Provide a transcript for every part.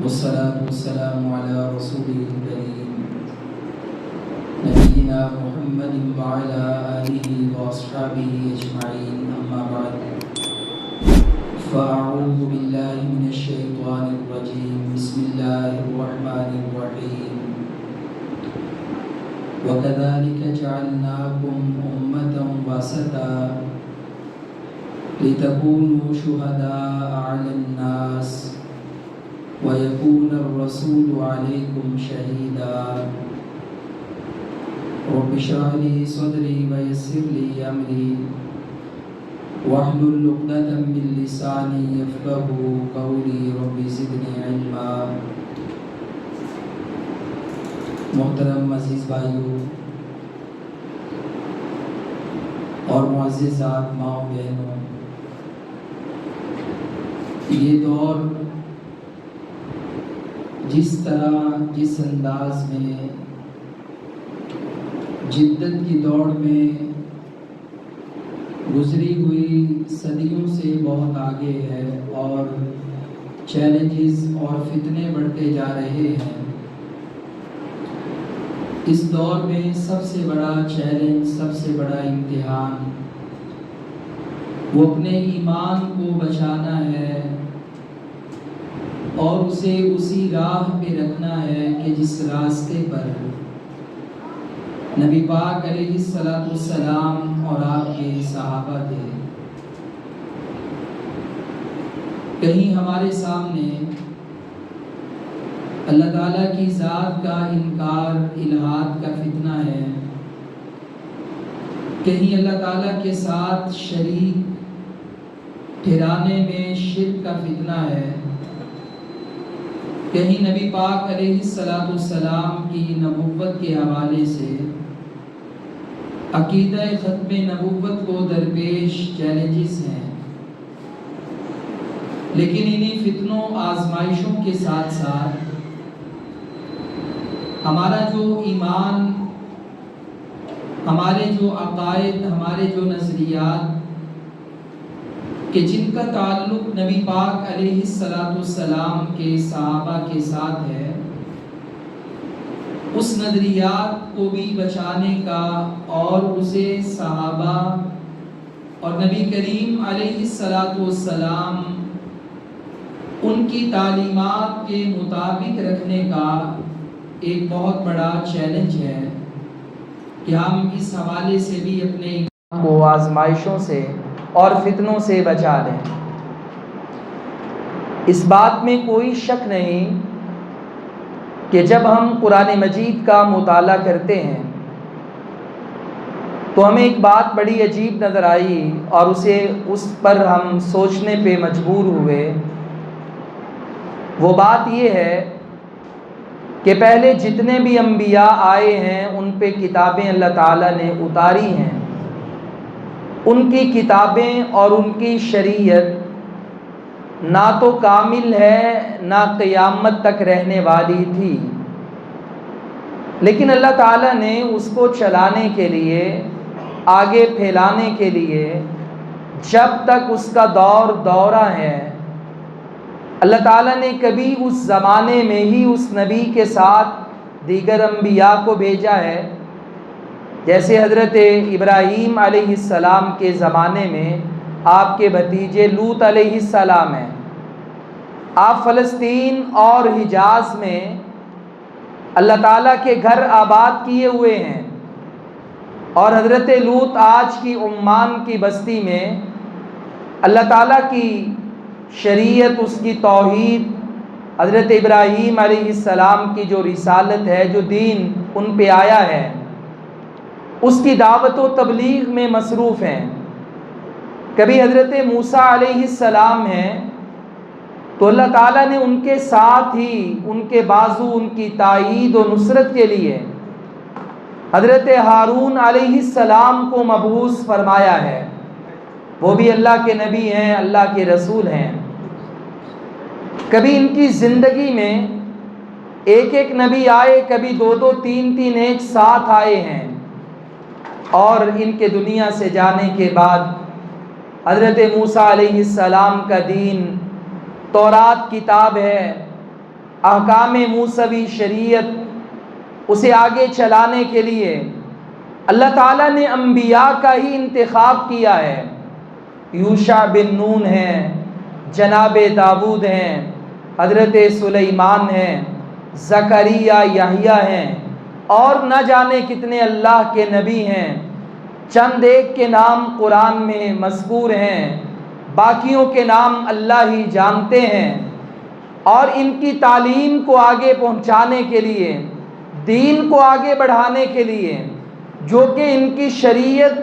والصلاة والسلام على رسوله الكريم نبينا محمد وعلى آله وأصحابه أجمعين أما بعد فأعوذ بالله من الشيطان الرجيم بسم الله الرحمن الرحيم وكذلك جعلناكم أمة وسطا لتكونوا شهداء على الناس ويكون الرسول عليكم شهيدا رب اشرح لي صدري ويسر لي أمري واحلل عقدة من لساني يفقهوا قولي رب زدني علما۔ محترم عزیز بھائیوں اور معززات ماں بہنوں، یہ دور جس طرح جس انداز میں جدت کی دوڑ میں گزری ہوئی صدیوں سے بہت آگے ہے اور چیلنجز اور فتنے بڑھتے جا رہے ہیں، اس دور میں سب سے بڑا چیلنج، سب سے بڑا امتحان وہ اپنے ایمان کو بچانا ہے اور اسے اسی راہ پہ رکھنا ہے کہ جس راستے پر نبی پاک علیہ السلام اور آپ کے صحابہ تھے۔ کہیں ہمارے سامنے اللہ تعالیٰ کی ذات کا انکار، الحاد کا فتنہ ہے، کہیں اللہ تعالیٰ کے ساتھ شریک ٹھہرانے میں شرک کا فتنہ ہے، کہیں نبی پاک علیہ السلام کی نبوت کے حوالے سے عقیدہ ختم نبوت کو درپیش چیلنجز ہیں۔ لیکن انہی فتنوں آزمائشوں کے ساتھ ساتھ ہمارا جو ایمان، ہمارے جو عقائد، ہمارے جو نظریات کہ جن کا تعلق نبی پاک علیہ السلام کے صحابہ کے ساتھ ہے، اس نظریات کو بھی بچانے کا اور اسے صحابہ اور نبی کریم علیہ السلام ان کی تعلیمات کے مطابق رکھنے کا ایک بہت بڑا چیلنج ہے کہ ہم اس حوالے سے بھی اپنے ایمان کو آزمائشوں سے اور فتنوں سے بچا لیں۔ اس بات میں کوئی شک نہیں کہ جب ہم قرآن مجید کا مطالعہ کرتے ہیں تو ہمیں ایک بات بڑی عجیب نظر آئی اور اس پر ہم سوچنے پہ مجبور ہوئے۔ وہ بات یہ ہے کہ پہلے جتنے بھی انبیاء آئے ہیں ان پہ کتابیں اللہ تعالیٰ نے اتاری ہیں، ان کی کتابیں اور ان کی شریعت نہ تو کامل ہے نہ قیامت تک رہنے والی تھی، لیکن اللہ تعالیٰ نے اس کو چلانے کے لیے، آگے پھیلانے کے لیے جب تک اس کا دورہ ہے، اللہ تعالیٰ نے کبھی اس زمانے میں ہی اس نبی کے ساتھ دیگر انبیاء کو بھیجا ہے۔ جیسے حضرت ابراہیم علیہ السلام کے زمانے میں آپ کے بھتیجے لوط علیہ السلام ہیں، آپ فلسطین اور حجاز میں اللہ تعالیٰ کے گھر آباد کیے ہوئے ہیں، اور حضرت لوط آج کی عمان کی بستی میں اللہ تعالیٰ کی شریعت، اس کی توحید، حضرت ابراہیم علیہ السلام کی جو رسالت ہے، جو دین ان پہ آیا ہے، اس کی دعوت و تبلیغ میں مصروف ہیں۔ کبھی حضرت موسیٰ علیہ السلام ہیں تو اللہ تعالیٰ نے ان کے ساتھ ہی ان کے بازو، ان کی تائید و نصرت کے لیے حضرت ہارون علیہ السلام کو مبعوث فرمایا ہے، وہ بھی اللہ کے نبی ہیں، اللہ کے رسول ہیں۔ کبھی ان کی زندگی میں ایک ایک نبی آئے، کبھی دو دو تین تین ایک ساتھ آئے ہیں، اور ان کے دنیا سے جانے کے بعد حضرت موسیٰ علیہ السلام کا دین تورات کتاب ہے، احکام موسوی شریعت اسے آگے چلانے کے لیے اللہ تعالیٰ نے انبیاء کا ہی انتخاب کیا ہے۔ یوشع بن نون ہیں، جناب داؤد ہیں، حضرت سلیمان ہیں، زکریا یحییٰ ہیں، اور نہ جانے کتنے اللہ کے نبی ہیں۔ چند ایک کے نام قرآن میں مذکور ہیں، باقیوں کے نام اللہ ہی جانتے ہیں۔ اور ان کی تعلیم کو آگے پہنچانے کے لیے، دین کو آگے بڑھانے کے لیے، جو کہ ان کی شریعت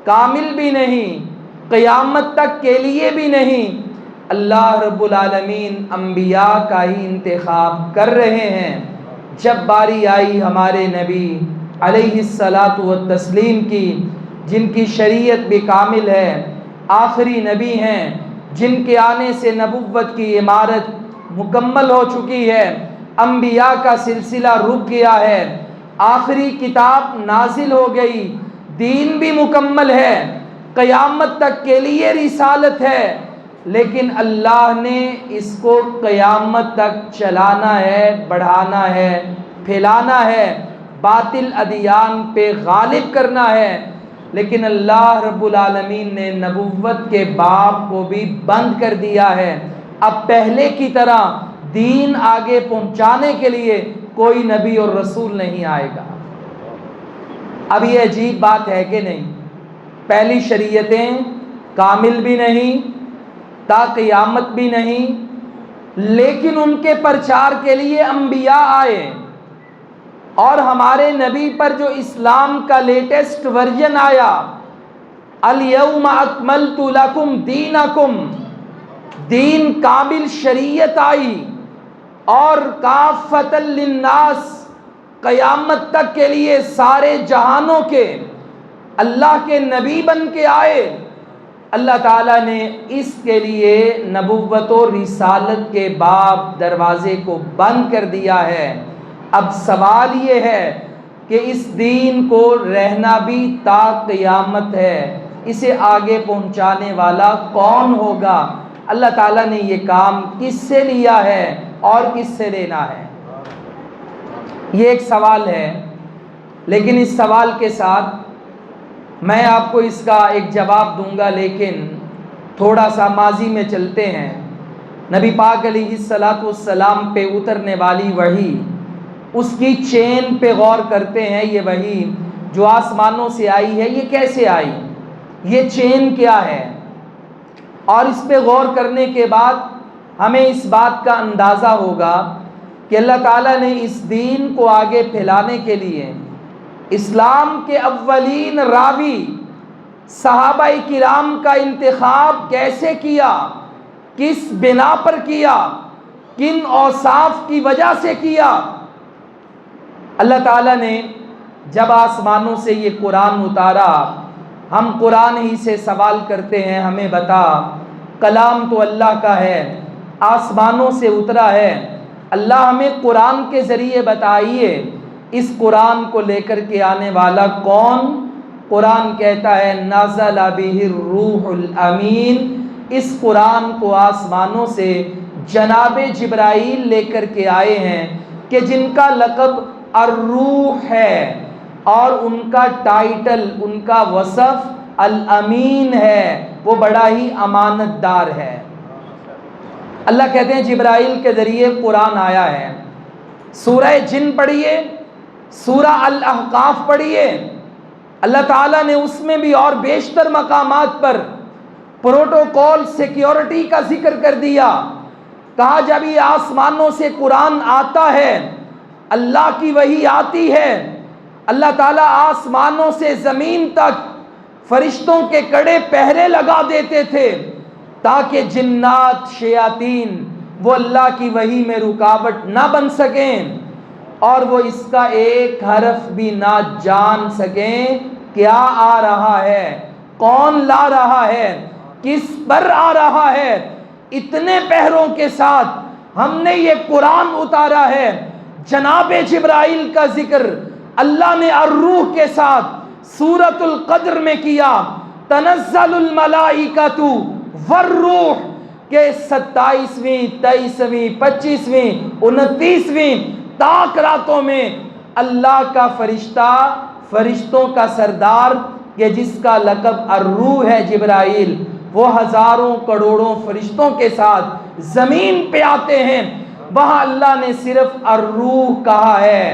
کامل بھی نہیں، قیامت تک کے لیے بھی نہیں، اللہ رب العالمین انبیاء کا ہی انتخاب کر رہے ہیں۔ جب باری آئی ہمارے نبی علیہ الصلاۃ والتسلیم کی، جن کی شریعت بھی کامل ہے، آخری نبی ہیں، جن کے آنے سے نبوت کی عمارت مکمل ہو چکی ہے، انبیاء کا سلسلہ رک گیا ہے، آخری کتاب نازل ہو گئی، دین بھی مکمل ہے، قیامت تک کے لیے رسالت ہے، لیکن اللہ نے اس کو قیامت تک چلانا ہے، بڑھانا ہے، پھیلانا ہے، باطل ادیان پہ غالب کرنا ہے۔ لیکن اللہ رب العالمین نے نبوت کے باب کو بھی بند کر دیا ہے۔ اب پہلے کی طرح دین آگے پہنچانے کے لیے کوئی نبی اور رسول نہیں آئے گا۔ اب یہ عجیب بات ہے کہ نہیں؟ پہلی شریعتیں کامل بھی نہیں، تا قیامت بھی نہیں، لیکن ان کے پرچار کے لیے انبیاء آئے، اور ہمارے نبی پر جو اسلام کا لیٹسٹ ورژن آیا، الیوم اکملت لکم دینکم، دین کامل شریعت آئی، اور کافۃ للناس، قیامت تک کے لیے سارے جہانوں کے اللہ کے نبی بن کے آئے۔ اللہ تعالیٰ نے اس کے لیے نبوت و رسالت کے باب دروازے کو بند کر دیا ہے۔ اب سوال یہ ہے کہ اس دین کو رہنا بھی تا قیامت ہے، اسے آگے پہنچانے والا کون ہوگا؟ اللہ تعالیٰ نے یہ کام کس سے لیا ہے اور کس سے لینا ہے؟ یہ ایک سوال ہے، لیکن اس سوال کے ساتھ میں آپ کو اس کا ایک جواب دوں گا، لیکن تھوڑا سا ماضی میں چلتے ہیں۔ نبی پاک علیہ الصلاۃ والسلام پہ اترنے والی وحی، اس کی چین پہ غور کرتے ہیں۔ یہ وحی جو آسمانوں سے آئی ہے، یہ کیسے آئی؟ یہ چین کیا ہے؟ اور اس پہ غور کرنے کے بعد ہمیں اس بات کا اندازہ ہوگا کہ اللہ تعالیٰ نے اس دین کو آگے پھیلانے کے لیے اسلام کے اولین راوی صحابہ کرام کا انتخاب کیسے کیا، کس بنا پر کیا، کن اوصاف کی وجہ سے کیا۔ اللہ تعالیٰ نے جب آسمانوں سے یہ قرآن اتارا، ہم قرآن ہی سے سوال کرتے ہیں، ہمیں بتا، کلام تو اللہ کا ہے، آسمانوں سے اترا ہے، اللہ ہمیں قرآن کے ذریعے بتائیے اس قرآن کو لے کر کے آنے والا کون؟ قرآن کہتا ہے نزل بہ الروح الامین، اس قرآن کو آسمانوں سے جناب جبرائیل لے کر کے آئے ہیں، کہ جن کا لقب الروح ہے، اور ان کا ٹائٹل، ان کا وصف الامین ہے، وہ بڑا ہی امانت دار ہے۔ اللہ کہتے ہیں جبرائیل کے ذریعے قرآن آیا ہے۔ سورہ جن پڑھیے، سورہ الاحقاف پڑھیے، اللہ تعالیٰ نے اس میں بھی اور بیشتر مقامات پر پروٹوکول سیکیورٹی کا ذکر کر دیا۔ کہا جب یہ آسمانوں سے قرآن آتا ہے، اللہ کی وحی آتی ہے، اللہ تعالیٰ آسمانوں سے زمین تک فرشتوں کے کڑے پہرے لگا دیتے تھے، تاکہ جنات شیاطین وہ اللہ کی وحی میں رکاوٹ نہ بن سکیں، اور وہ اس کا ایک حرف بھی نہ جان سکیں کیا آ رہا ہے، کون لا رہا ہے، کس پر آ رہا ہے۔ اتنے پہروں کے ساتھ ہم نے یہ قرآن اتارا ہے۔ جناب جبرائیل کا ذکر اللہ نے الروح کے ساتھ سورۃ القدر میں کیا، تنزل الملائکۃ والروح، کہ 27ویں 23ویں 25ویں 29ویں تاک راتوں میں اللہ کا فرشتہ، فرشتوں کا سردار کہ جس کا لقب الروح ہے جبرائیل، وہ ہزاروں کروڑوں فرشتوں کے ساتھ زمین پہ آتے ہیں. وہاں اللہ نے صرف الروح کہا ہے،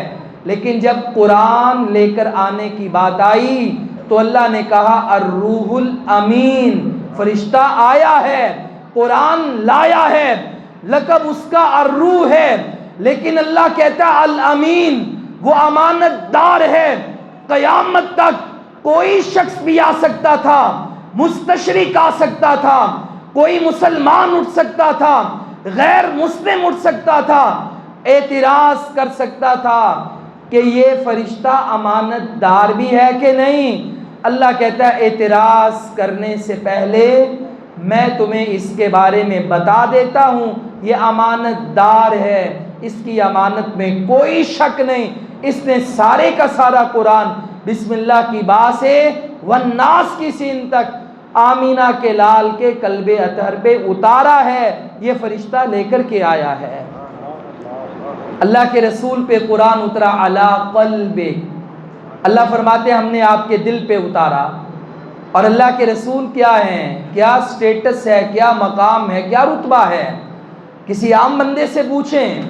لیکن جب قرآن لے کر آنے کی بات آئی تو اللہ نے کہا الروح الامین. فرشتہ آیا ہے، قرآن لایا ہے، لقب اس کا الروح ہے، لیکن اللہ کہتا ہے الامین، وہ امانت دار ہے. قیامت تک کوئی شخص بھی آ سکتا تھا، مستشرق آ سکتا تھا، کوئی مسلمان اٹھ سکتا تھا، غیر مسلم اٹھ سکتا تھا، اعتراض کر سکتا تھا کہ یہ فرشتہ امانت دار بھی ہے کہ نہیں. اللہ کہتا ہے اعتراض کرنے سے پہلے میں تمہیں اس کے بارے میں بتا دیتا ہوں، یہ امانت دار ہے، اس کی امانت میں کوئی شک نہیں. اس نے سارے کا سارا قرآن بسم اللہ کی با سے والناس کی سین تک آمینہ کے لال کے قلب اطہر پہ اتارا ہے. یہ فرشتہ لے کر کے آیا ہے. اللہ کے رسول پہ قرآن اترا علی قلب. اللہ فرماتے ہیں ہم نے آپ کے دل پہ اتارا. اور اللہ کے رسول کیا ہیں، کیا سٹیٹس ہے، کیا مقام ہے، کیا رتبہ ہے. کسی عام بندے سے پوچھیں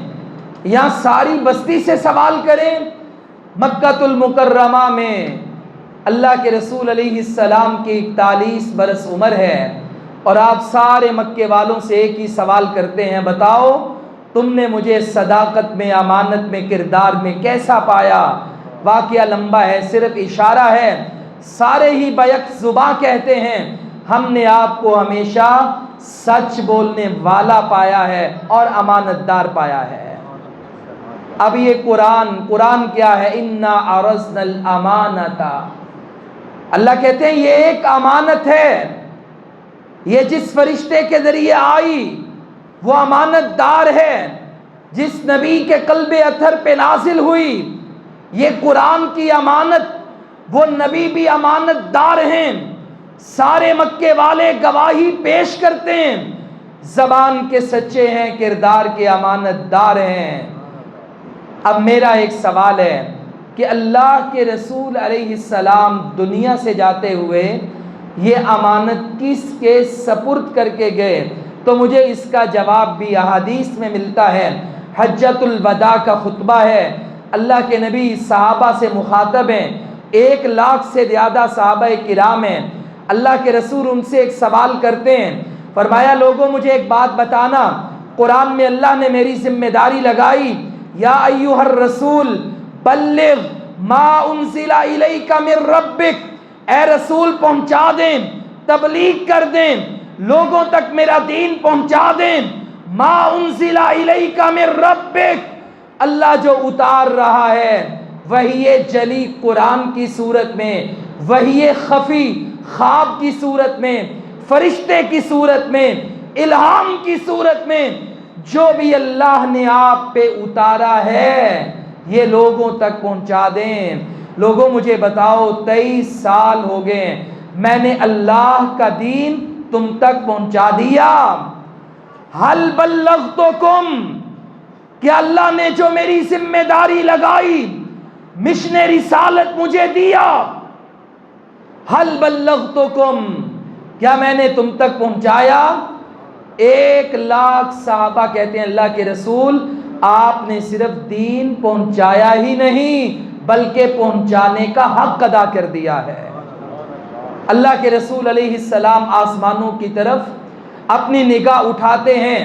یا ساری بستی سے سوال کریں. مکہ المکرمہ میں اللہ کے رسول علیہ السلام کی 41 برس عمر ہے، اور آپ سارے مکے والوں سے ایک ہی سوال کرتے ہیں، بتاؤ تم نے مجھے صداقت میں، امانت میں، کردار میں کیسا پایا. واقعہ لمبا ہے، صرف اشارہ ہے. سارے ہی بیک زباں کہتے ہیں ہم نے آپ کو ہمیشہ سچ بولنے والا پایا ہے اور امانت دار پایا ہے. اب یہ قرآن کیا ہے، انا عرضنا الامانۃ. اللہ کہتے ہیں یہ ایک امانت ہے، یہ جس فرشتے کے ذریعے آئی وہ امانت دار ہے، جس نبی کے قلب اطہر پہ نازل ہوئی یہ قرآن کی امانت، وہ نبی بھی امانت دار ہیں. سارے مکے والے گواہی پیش کرتے ہیں، زبان کے سچے ہیں، کردار کے امانت دار ہیں. اب میرا ایک سوال ہے کہ اللہ کے رسول علیہ السلام دنیا سے جاتے ہوئے یہ امانت کس کے سپرد کر کے گئے؟ تو مجھے اس کا جواب بھی احادیث میں ملتا ہے. حجۃ الوداع کا خطبہ ہے، اللہ کے نبی صحابہ سے مخاطب ہیں، 1 لاکھ سے زیادہ صحابہ کرام ہیں. اللہ کے رسول ان سے ایک سوال کرتے ہیں، فرمایا لوگوں مجھے ایک بات بتانا، قرآن میں اللہ نے میری ذمہ داری لگائی، یا ایھا الرسول بلغ ما انزل الیک من ربک، اے رسول پہنچا دیں، تبلیغ کر دیں، لوگوں تک میرا دین پہنچا دیں. ما انزل الیک من ربک، اللہ جو اتار رہا ہے وحی جلی قرآن کی صورت میں، وحی خفی خواب کی صورت میں، فرشتے کی صورت میں، الہام کی صورت میں، جو بھی اللہ نے آپ پہ اتارا ہے یہ لوگوں تک پہنچا دیں. لوگوں مجھے بتاؤ 23 سال ہو گئے میں نے اللہ کا دین تم تک پہنچا دیا. حل بلغتکم، کیا اللہ نے جو میری ذمہ داری لگائی، مشن رسالت مجھے دیا، حل بلغتکم، کیا میں نے تم تک پہنچایا؟ 1 لاکھ صحابہ کہتے ہیں اللہ کے رسول آپ نے صرف دین پہنچایا ہی نہیں بلکہ پہنچانے کا حق ادا کر دیا ہے. اللہ کے رسول علیہ السلام آسمانوں کی طرف اپنی نگاہ اٹھاتے ہیں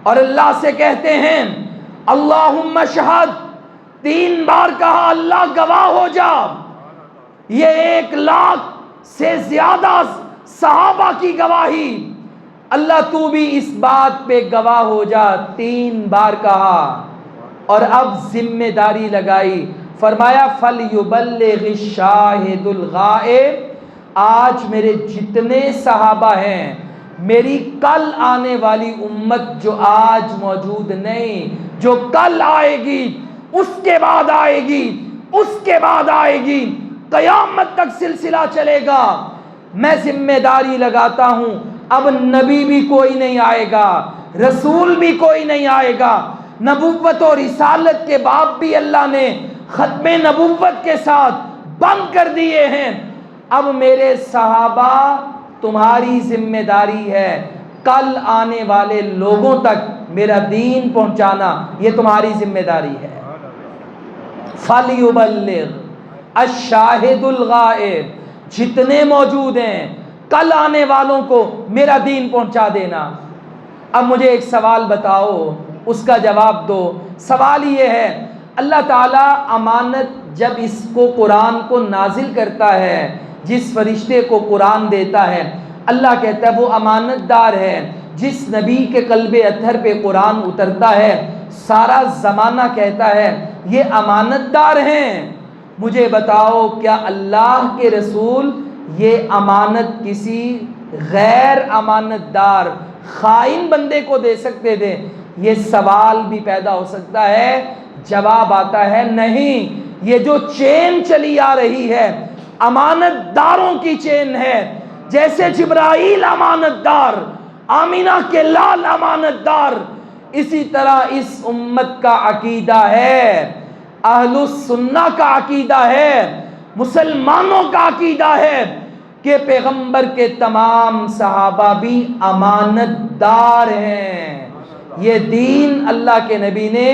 اور اللہ سے کہتے ہیں اللہم اشہد، 3 بار کہا اللہ گواہ ہو جا. یہ 1 لاکھ سے زیادہ صحابہ کی گواہی، اللہ تو بھی اس بات پہ گواہ ہو جا. 3 بار کہا اور اب ذمہ داری لگائی، فرمایا فَلْيُبَلِّغِ الشَّاهِدُ الْغَائِبُ. آج میرے جتنے صحابہ ہیں، میری کل آنے والی امت جو آج موجود نہیں، جو کل آئے گی، اس کے بعد آئے گی، اس کے بعد آئے گی، قیامت تک سلسلہ چلے گا. میں ذمہ داری لگاتا ہوں اب نبی بھی کوئی نہیں آئے گا، رسول بھی کوئی نہیں آئے گا، نبوت اور رسالت کے باب بھی اللہ نے ختم نبوت کے ساتھ بند کر دیے ہیں۔ اب میرے صحابہ تمہاری ذمہ داری ہے کل آنے والے لوگوں تک میرا دین پہنچانا، یہ تمہاری ذمہ داری ہے۔ فَلْيُبَلِّغْ الشَّاهِدُ الْغَائِبُ، جتنے موجود ہیں کل آنے والوں کو میرا دین پہنچا دینا۔ اب مجھے ایک سوال بتاؤ، اس کا جواب دو۔ سوال یہ ہے، اللہ تعالیٰ امانت جب اس کو قرآن کو نازل کرتا ہے، جس فرشتے کو قرآن دیتا ہے، اللہ کہتا ہے وہ امانت دار ہے۔ جس نبی کے قلب اطہر پہ قرآن اترتا ہے، سارا زمانہ کہتا ہے یہ امانت دار ہیں۔ مجھے بتاؤ کیا اللہ کے رسول یہ امانت کسی غیر امانت دار خائن بندے کو دے سکتے تھے؟ یہ سوال بھی پیدا ہو سکتا ہے، جواب آتا ہے نہیں۔ یہ جو چین چلی آ رہی ہے امانت داروں کی چین ہے، جیسے جبرائیل امانت دار، آمینہ کے لال امانت دار، اسی طرح اس امت کا عقیدہ ہے، اہل السنہ کا عقیدہ ہے، مسلمانوں کا عقیدہ ہے کہ پیغمبر کے تمام صحابہ بھی امانت دار ہیں۔ یہ دین اللہ کے نبی نے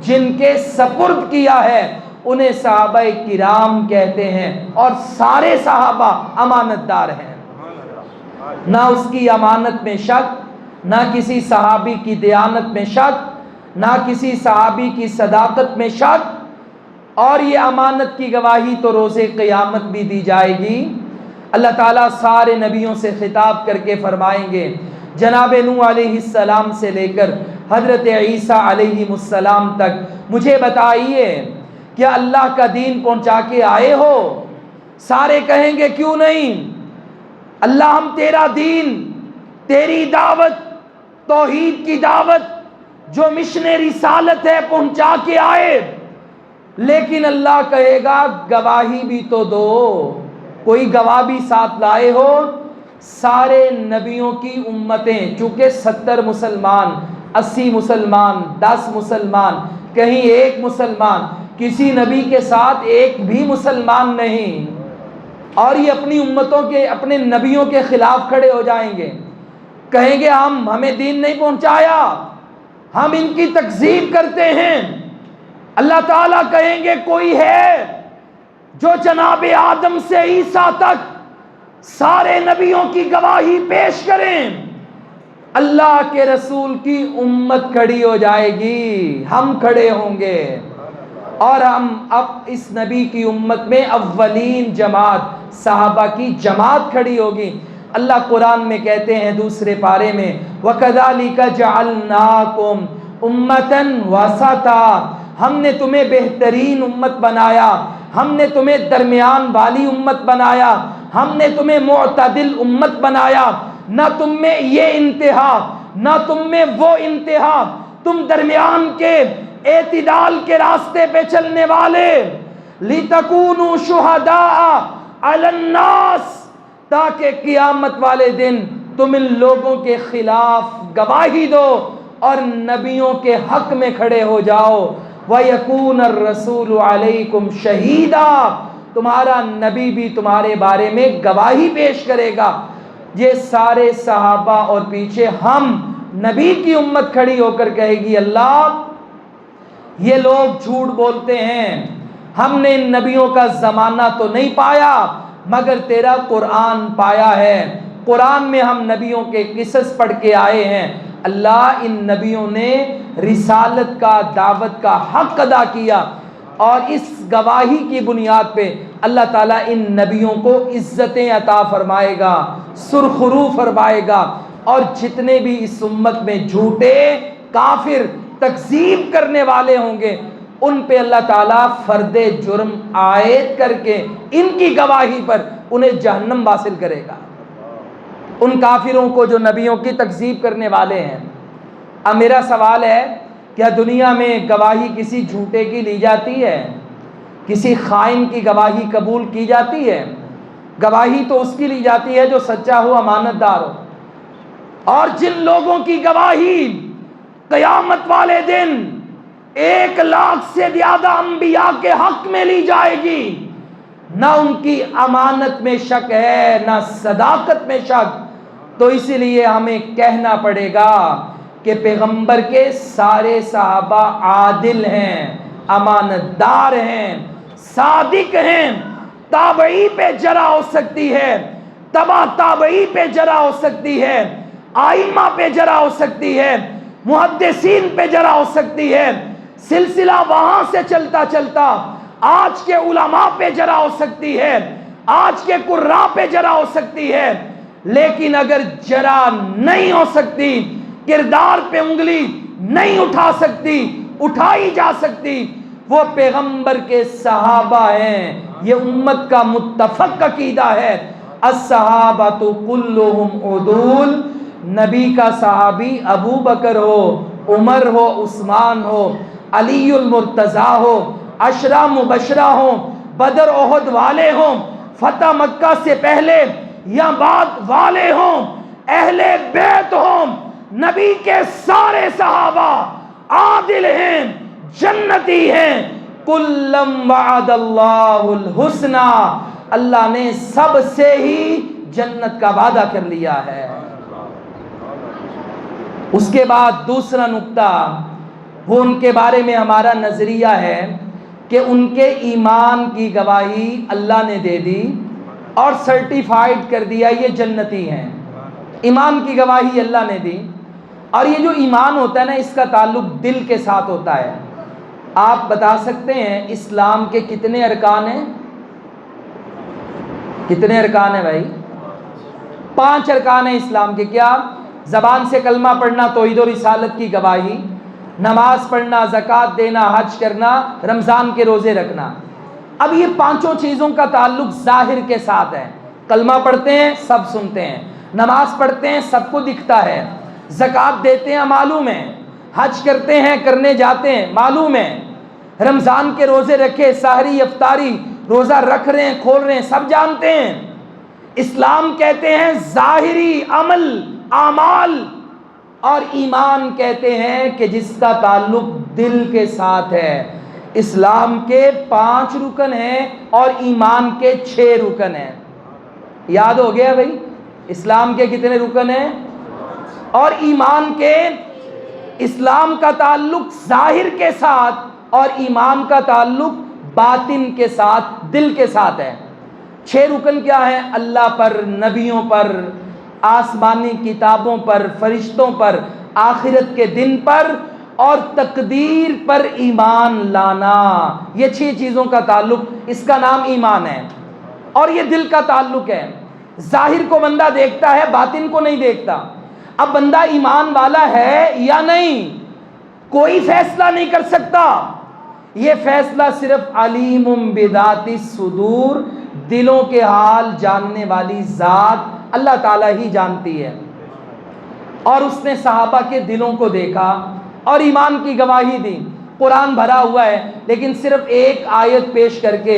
جن کے سپرد کیا ہے انہیں صحابہ کرام کہتے ہیں، اور سارے صحابہ امانت دار ہیں۔ نہ اس کی امانت میں شک، نہ کسی صحابی کی دیانت میں شک، نہ کسی صحابی کی صداقت میں شک، اور یہ امانت کی گواہی تو روز قیامت بھی دی جائے گی۔ اللہ تعالیٰ سارے نبیوں سے خطاب کر کے فرمائیں گے، جناب نوح علیہ السلام سے لے کر حضرت عیسیٰ علیہ السلام تک مجھے بتائیے کیا اللہ کا دین پہنچا کے آئے ہو؟ سارے کہیں گے کیوں نہیں اللہ، ہم تیرا دین، تیری دعوت، توحید کی دعوت جو مشن رسالت ہے پہنچا کے آئے۔ لیکن اللہ کہے گا گواہی بھی تو دو، کوئی گواہ بھی ساتھ لائے ہو؟ سارے نبیوں کی امتیں، چونکہ 70 مسلمان، 80 مسلمان، 10 مسلمان، کہیں ایک مسلمان، کسی نبی کے ساتھ ایک بھی مسلمان نہیں، اور یہ اپنی امتوں کے، اپنے نبیوں کے خلاف کھڑے ہو جائیں گے، کہیں گے ہمیں دین نہیں پہنچایا، ہم ان کی تکذیب کرتے ہیں۔ اللہ تعالیٰ کہیں گے کوئی ہے جو جناب آدم سے عیسیٰ تک سارے نبیوں کی گواہی پیش کریں؟ اللہ کے رسول کی امت کھڑی ہو جائے گی، ہم کھڑے ہوں گے، اور ہم اب اس نبی کی امت میں اولین جماعت صحابہ کی جماعت کھڑی ہوگی۔ اللہ قرآن میں کہتے ہیں دوسرے پارے میں، وَكَذَلِكَ جَعَلْنَاكُمْ أُمَّةً وَسَطًا، ہم نے تمہیں بہترین امت بنایا، ہم نے تمہیں درمیان والی امت بنایا، ہم نے تمہیں معتدل امت بنایا، نہ تم میں یہ انتہا نہ تم میں وہ انتہا، تم درمیان کے اعتدال کے راستے پہ چلنے والے۔ لِتَكُونُوا شُهَدَاءَ عَلَى النَّاسِ، تاکہ قیامت والے دن تم ان لوگوں کے خلاف گواہی دو اور نبیوں کے حق میں کھڑے ہو جاؤ۔ وَيَكُونَ الرَّسُولُ عَلَيْكُمْ شَهِيدًا، تمہارا نبی بھی تمہارے بارے میں گواہی پیش کرے گا۔ یہ سارے صحابہ اور پیچھے ہم نبی کی امت کھڑی ہو کر کہے گی اللہ یہ لوگ جھوٹ بولتے ہیں، ہم نے ان نبیوں کا زمانہ تو نہیں پایا مگر تیرا قرآن پایا ہے، قرآن میں ہم نبیوں کے قصص پڑھ کے آئے ہیں۔ اللہ ان نبیوں نے رسالت کا، دعوت کا حق ادا کیا، اور اس گواہی کی بنیاد پہ اللہ تعالیٰ ان نبیوں کو عزتیں عطا فرمائے گا، سرخرو فرمائے گا، اور جتنے بھی اس امت میں جھوٹے، کافر، تکذیب کرنے والے ہوں گے ان پہ اللہ تعالیٰ فرد جرم عائد کر کے ان کی گواہی پر انہیں جہنم واصل کرے گا، ان کافروں کو جو نبیوں کی تکذیب کرنے والے ہیں۔ اب میرا سوال ہے، کیا دنیا میں گواہی کسی جھوٹے کی لی جاتی ہے؟ کسی خائن کی گواہی قبول کی جاتی ہے؟ گواہی تو اس کی لی جاتی ہے جو سچا ہو، امانت دار ہو۔ اور جن لوگوں کی گواہی قیامت والے دن 1,00,000 سے زیادہ انبیاء کے حق میں لی جائے گی، نہ ان کی امانت میں شک ہے نہ صداقت میں شک، تو اسی لیے ہمیں کہنا پڑے گا کہ پیغمبر کے سارے صحابہ عادل ہیں، امانت دار ہیں، صادق ہیں۔ تابعی پہ جرا ہو سکتی ہے، تبع تابعی پہ جرا ہو سکتی ہے، آئمہ پہ جرا ہو سکتی ہے، محدثین پہ جرا ہو سکتی ہے، سلسلہ وہاں سے چلتا چلتا آج کے علماء پہ جرا ہو سکتی ہے، آج کے قراء پہ جرا ہو سکتی ہے، لیکن اگر جرا نہیں ہو سکتی، کردار پہ انگلی نہیں اٹھا سکتی، اٹھائی جا سکتی، وہ پیغمبر کے صحابہ ہیں۔ یہ امت کا متفق عقیدہ ہے، الصحابۃ کلہم عدول۔ نبی کا صحابی ابو بکر ہو، عمر ہو، عثمان ہو، علی المرتضیٰ ہو، عشرہ مبشرہ ہو، بدر احد والے ہوں، فتح مکہ سے پہلے یا بعد والے ہوں، اہل بیت ہوں، نبی کے سارے صحابہ عادل ہیں، جنتی ہیں۔ کلم وعد اللہ الحسنی، اللہ نے سب سے ہی جنت کا وعدہ کر لیا ہے۔ اس کے بعد دوسرا نکتہ، وہ ان کے بارے میں ہمارا نظریہ ہے کہ ان کے ایمان کی گواہی اللہ نے دے دی اور سرٹیفائیڈ کر دیا یہ جنتی ہیں۔ ایمان کی گواہی اللہ نے دی، اور یہ جو ایمان ہوتا ہے نا، اس کا تعلق دل کے ساتھ ہوتا ہے۔ آپ بتا سکتے ہیں اسلام کے کتنے ارکان ہیں؟ کتنے ارکان ہیں بھائی؟ 5 ارکان ہیں اسلام کے۔ کیا؟ زبان سے کلمہ پڑھنا، توحید و رسالت کی گواہی، نماز پڑھنا، زکوٰۃ دینا، حج کرنا، رمضان کے روزے رکھنا۔ اب یہ 5 چیزوں کا تعلق ظاہر کے ساتھ ہے۔ کلمہ پڑھتے ہیں، سب سنتے ہیں، نماز پڑھتے ہیں، سب کو دکھتا ہے، زکوٰۃ دیتے ہیں، معلوم ہے، حج کرتے ہیں، کرنے جاتے ہیں، معلوم ہے، رمضان کے روزے رکھے، سحری افطاری روزہ رکھ رہے ہیں، کھول رہے ہیں، سب جانتے ہیں۔ اسلام کہتے ہیں ظاہری عمل، اعمال، اور ایمان کہتے ہیں کہ جس کا تعلق دل کے ساتھ ہے۔ اسلام کے 5 رکن ہیں اور ایمان کے 6 رکن ہیں۔ یاد ہو گیا بھائی؟ اسلام کے کتنے رکن ہیں اور ایمان کے؟ اسلام کا تعلق ظاہر کے ساتھ اور ایمان کا تعلق باطن کے ساتھ، دل کے ساتھ ہے۔ 6 رکن کیا ہیں؟ اللہ پر، نبیوں پر، آسمانی کتابوں پر، فرشتوں پر، آخرت کے دن پر، اور تقدیر پر ایمان لانا۔ یہ 6 چیزوں کا تعلق، اس کا نام ایمان ہے، اور یہ دل کا تعلق ہے۔ ظاہر کو بندہ دیکھتا ہے، باطن کو نہیں دیکھتا۔ اب بندہ ایمان والا ہے یا نہیں، کوئی فیصلہ نہیں کر سکتا۔ یہ فیصلہ صرف علیم بذات الصدور، دلوں کے حال جاننے والی ذات اللہ تعالیٰ ہی جانتی ہے۔ اور اس نے صحابہ کے دلوں کو دیکھا اور ایمان کی گواہی دی۔ قرآن بھرا ہوا ہے، لیکن صرف ایک آیت پیش کر کے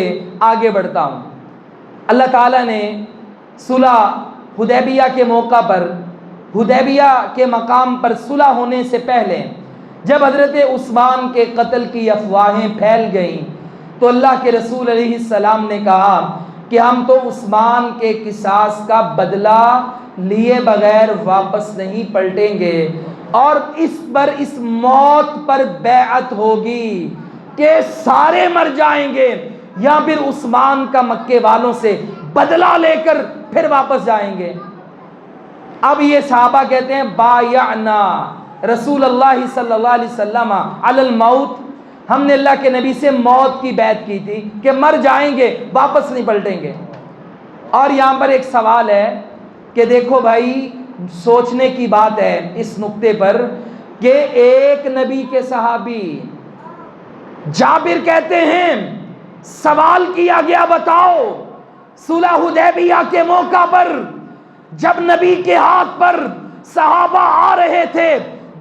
آگے بڑھتا ہوں۔ اللہ تعالیٰ نے صلح حدیبیہ کے موقع پر، حدیبیہ کے مقام پر صلح ہونے سے پہلے جب حضرت عثمان کے قتل کی افواہیں پھیل گئیں، تو اللہ کے رسول علیہ السلام نے کہا کہ ہم تو عثمان کے قصاص کا بدلہ لیے بغیر واپس نہیں پلٹیں گے، اور اس پر، اس موت پر بیعت ہوگی کہ سارے مر جائیں گے، یا پھر عثمان کا مکے والوں سے بدلہ لے کر پھر واپس جائیں گے۔ اب یہ صحابہ کہتے ہیں بایعنا رسول اللہ صلی اللہ علیہ وسلم علی الموت، ہم نے اللہ کے نبی سے موت کی بیعت کی تھی کہ مر جائیں گے، واپس نہیں پلٹیں گے۔ اور یہاں پر ایک سوال ہے کہ دیکھو بھائی، سوچنے کی بات ہے اس نقطے پر کہ ایک نبی کے صحابی جابر کہتے ہیں، سوال کیا گیا بتاؤ صلح حدیبیہ کے موقع پر جب نبی کے ہاتھ پر صحابہ آ رہے تھے،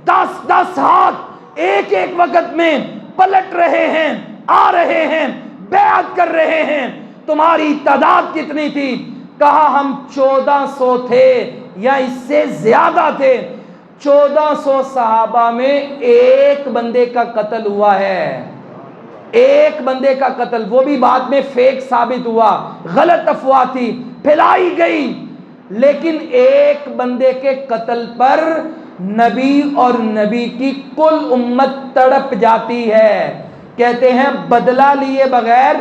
10 ہاتھ ایک ایک وقت میں پلٹ رہے ہیں، آ رہے ہیں، بیعت کر رہے ہیں، تمہاری تعداد کتنی تھی؟ کہا ہم 1400 تھے یا اس سے زیادہ تھے. 1400 صحابہ میں ایک بندے کا قتل ہوا ہے. ایک بندے کا قتل، وہ بھی بعد میں فیک ثابت ہوا، غلط افواہ تھی، پھیلائی گئی. لیکن ایک بندے کے قتل پر نبی اور نبی کی کل امت تڑپ جاتی ہے. کہتے ہیں بدلہ لیے بغیر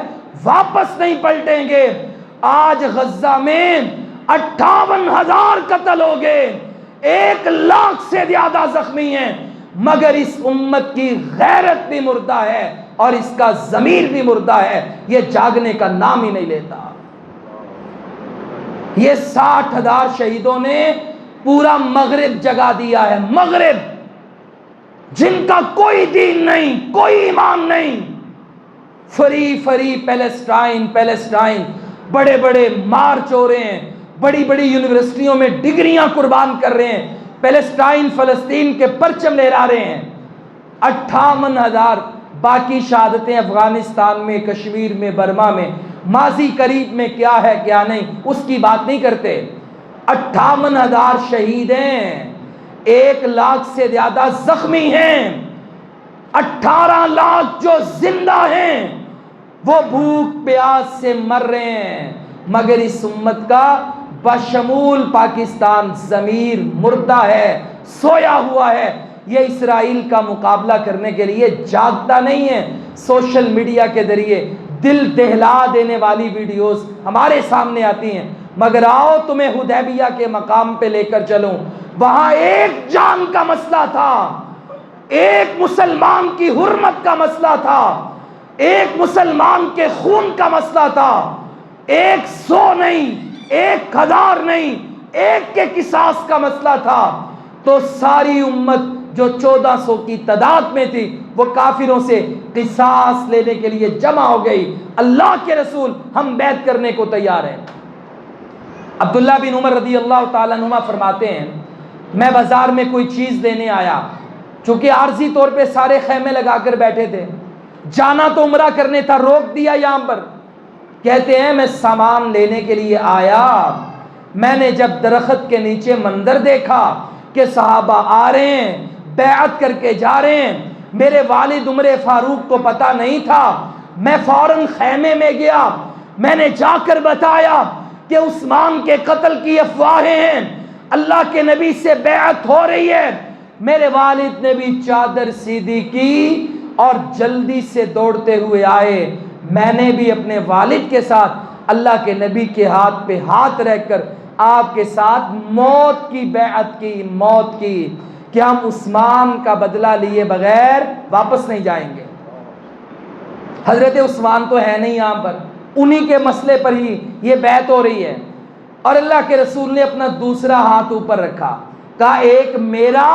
واپس نہیں پلٹیں گے. آج غزہ میں 58,000 قتل ہو گئے، 1,00,000 سے زیادہ زخمی ہیں، مگر اس امت کی غیرت بھی مردہ ہے اور اس کا ضمیر بھی مردہ ہے. یہ جاگنے کا نام ہی نہیں لیتا. یہ 60,000 شہیدوں نے پورا مغرب جگا دیا ہے. مغرب جن کا کوئی دین نہیں، کوئی ایمان نہیں، فری فری پیلسٹائن، بڑے بڑے مارچ ہو رہے ہیں، بڑی بڑی یونیورسٹیوں میں ڈگریاں قربان کر رہے ہیں، پیلسٹائن فلسطین کے پرچم لہرا رہے ہیں. 58,000. باقی شہادتیں افغانستان میں، کشمیر میں، برما میں، ماضی قریب میں کیا ہے کیا نہیں اس کی بات نہیں کرتے. 58,000 شہید ہیں، 1,00,000 سے زیادہ زخمی ہیں، 18,00,000 جو زندہ ہیں وہ بھوک پیاس سے مر رہے ہیں. مگر اس امت کا بشمول پاکستان ضمیر مردہ ہے، سویا ہوا ہے. یہ اسرائیل کا مقابلہ کرنے کے لیے جاگتا نہیں ہے. سوشل میڈیا کے ذریعے دل دہلا دینے والی ویڈیوز ہمارے سامنے آتی ہیں، مگر آؤ تمہیں حدیبیہ کے مقام پہ لے کر چلوں. وہاں ایک جان کا مسئلہ تھا، ایک مسلمان کی حرمت کا مسئلہ تھا، ایک مسلمان کے خون کا مسئلہ تھا. 100 نہیں، 1,000 نہیں، ایک کے قصاص کا مسئلہ تھا. تو ساری امت جو 1400 کی تعداد میں تھی وہ کافروں سے قصاص لینے کے لیے جمع ہو گئی. اللہ کے رسول ہم بیعت کرنے کو تیار ہیں. عبداللہ بن عمر رضی اللہ تعالیٰ عنہما فرماتے ہیں میں بازار میں کوئی چیز لینے آیا، چونکہ عارضی طور پہ سارے خیمے لگا کر بیٹھے تھے، جانا تو عمرہ کرنے تھا، روک دیا یہاں پر. کہتے ہیں میں سامان لینے کے لیے آیا، میں نے جب درخت کے نیچے منظر دیکھا کہ صحابہ آ رہے ہیں، بیعت کر کے جا رہے ہیں، میرے والد عمر فاروق کو پتہ نہیں تھا. میں فوراً خیمے میں گیا، میں نے جا کر بتایا کہ عثمان کے قتل کی افواہیں ہیں، اللہ کے نبی سے بیعت ہو رہی ہے. میرے والد نے بھی چادر سیدھی کی اور جلدی سے دوڑتے ہوئے آئے. میں نے بھی اپنے والد کے ساتھ اللہ کے نبی کے ہاتھ پہ ہاتھ رکھ کر آپ کے ساتھ موت کی بیعت کی، موت کی، کہ ہم عثمان کا بدلہ لیے بغیر واپس نہیں جائیں گے. حضرت عثمان تو ہے نہیں یہاں پر، انہی کے مسئلے پر ہی یہ بیعت ہو رہی ہے. اور اللہ کے رسول نے اپنا دوسرا ہاتھ اوپر رکھا، کہا ایک میرا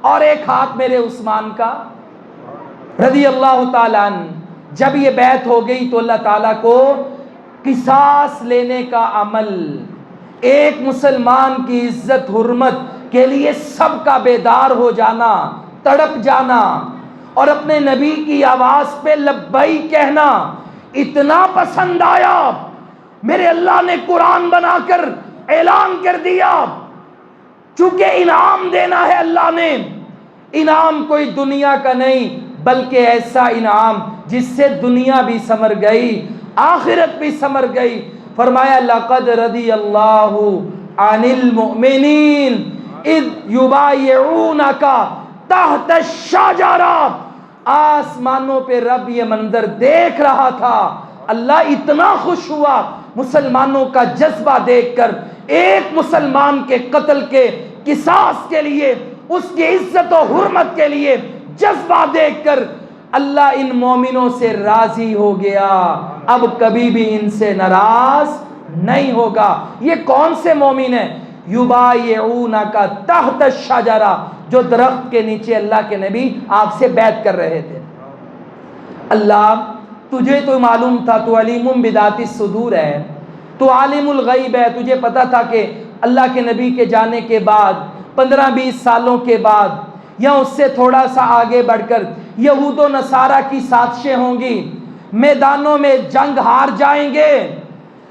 اور ایک ہاتھ میرے عثمان کا رضی اللہ تعالیٰ عنہ. جب یہ بیعت ہو گئی تو اللہ تعالیٰ کو قصاص لینے کا عمل، ایک مسلمان کی عزت حرمت کے لیے سب کا بیدار ہو جانا، تڑپ جانا اور اپنے نبی کی آواز پہ لبیک کہنا اتنا پسند آیا، میرے اللہ نے قرآن بنا کر اعلان کر دیا. چونکہ انعام دینا ہے اللہ نے، انعام کوئی دنیا کا نہیں بلکہ ایسا انعام جس سے دنیا بھی سمر گئی، آخرت بھی سمر گئی. فرمایا لقد رضی اللہ عن المؤمنین اذ یبایعونک تحت الشجرہ. آسمانوں پہ رب یہ منظر دیکھ رہا تھا، اللہ اتنا خوش ہوا مسلمانوں کا جذبہ دیکھ کر، ایک مسلمان کے قتل کے قصاص کے لیے، اس کی عزت و حرمت کے لیے جذبہ دیکھ کر اللہ ان مومنوں سے راضی ہو گیا، اب کبھی بھی ان سے ناراض نہیں ہوگا. یہ کون سے مومن ہیں؟ یبایعونک تحت الشجرہ، جو درخت کے نیچے اللہ کے نبی آپ سے بیعت کر رہے تھے. اللہ تجھے تو معلوم تھا تو علیم بذات الصدور ہے، تو عالم الغیب ہے، تجھے پتا تھا کہ اللہ کے نبی کے جانے کے بعد 15-20 سالوں کے بعد یا اس سے تھوڑا سا آگے بڑھ کر یہود و نصارہ کی سازشیں ہوں گی، میدانوں میں جنگ ہار جائیں گے.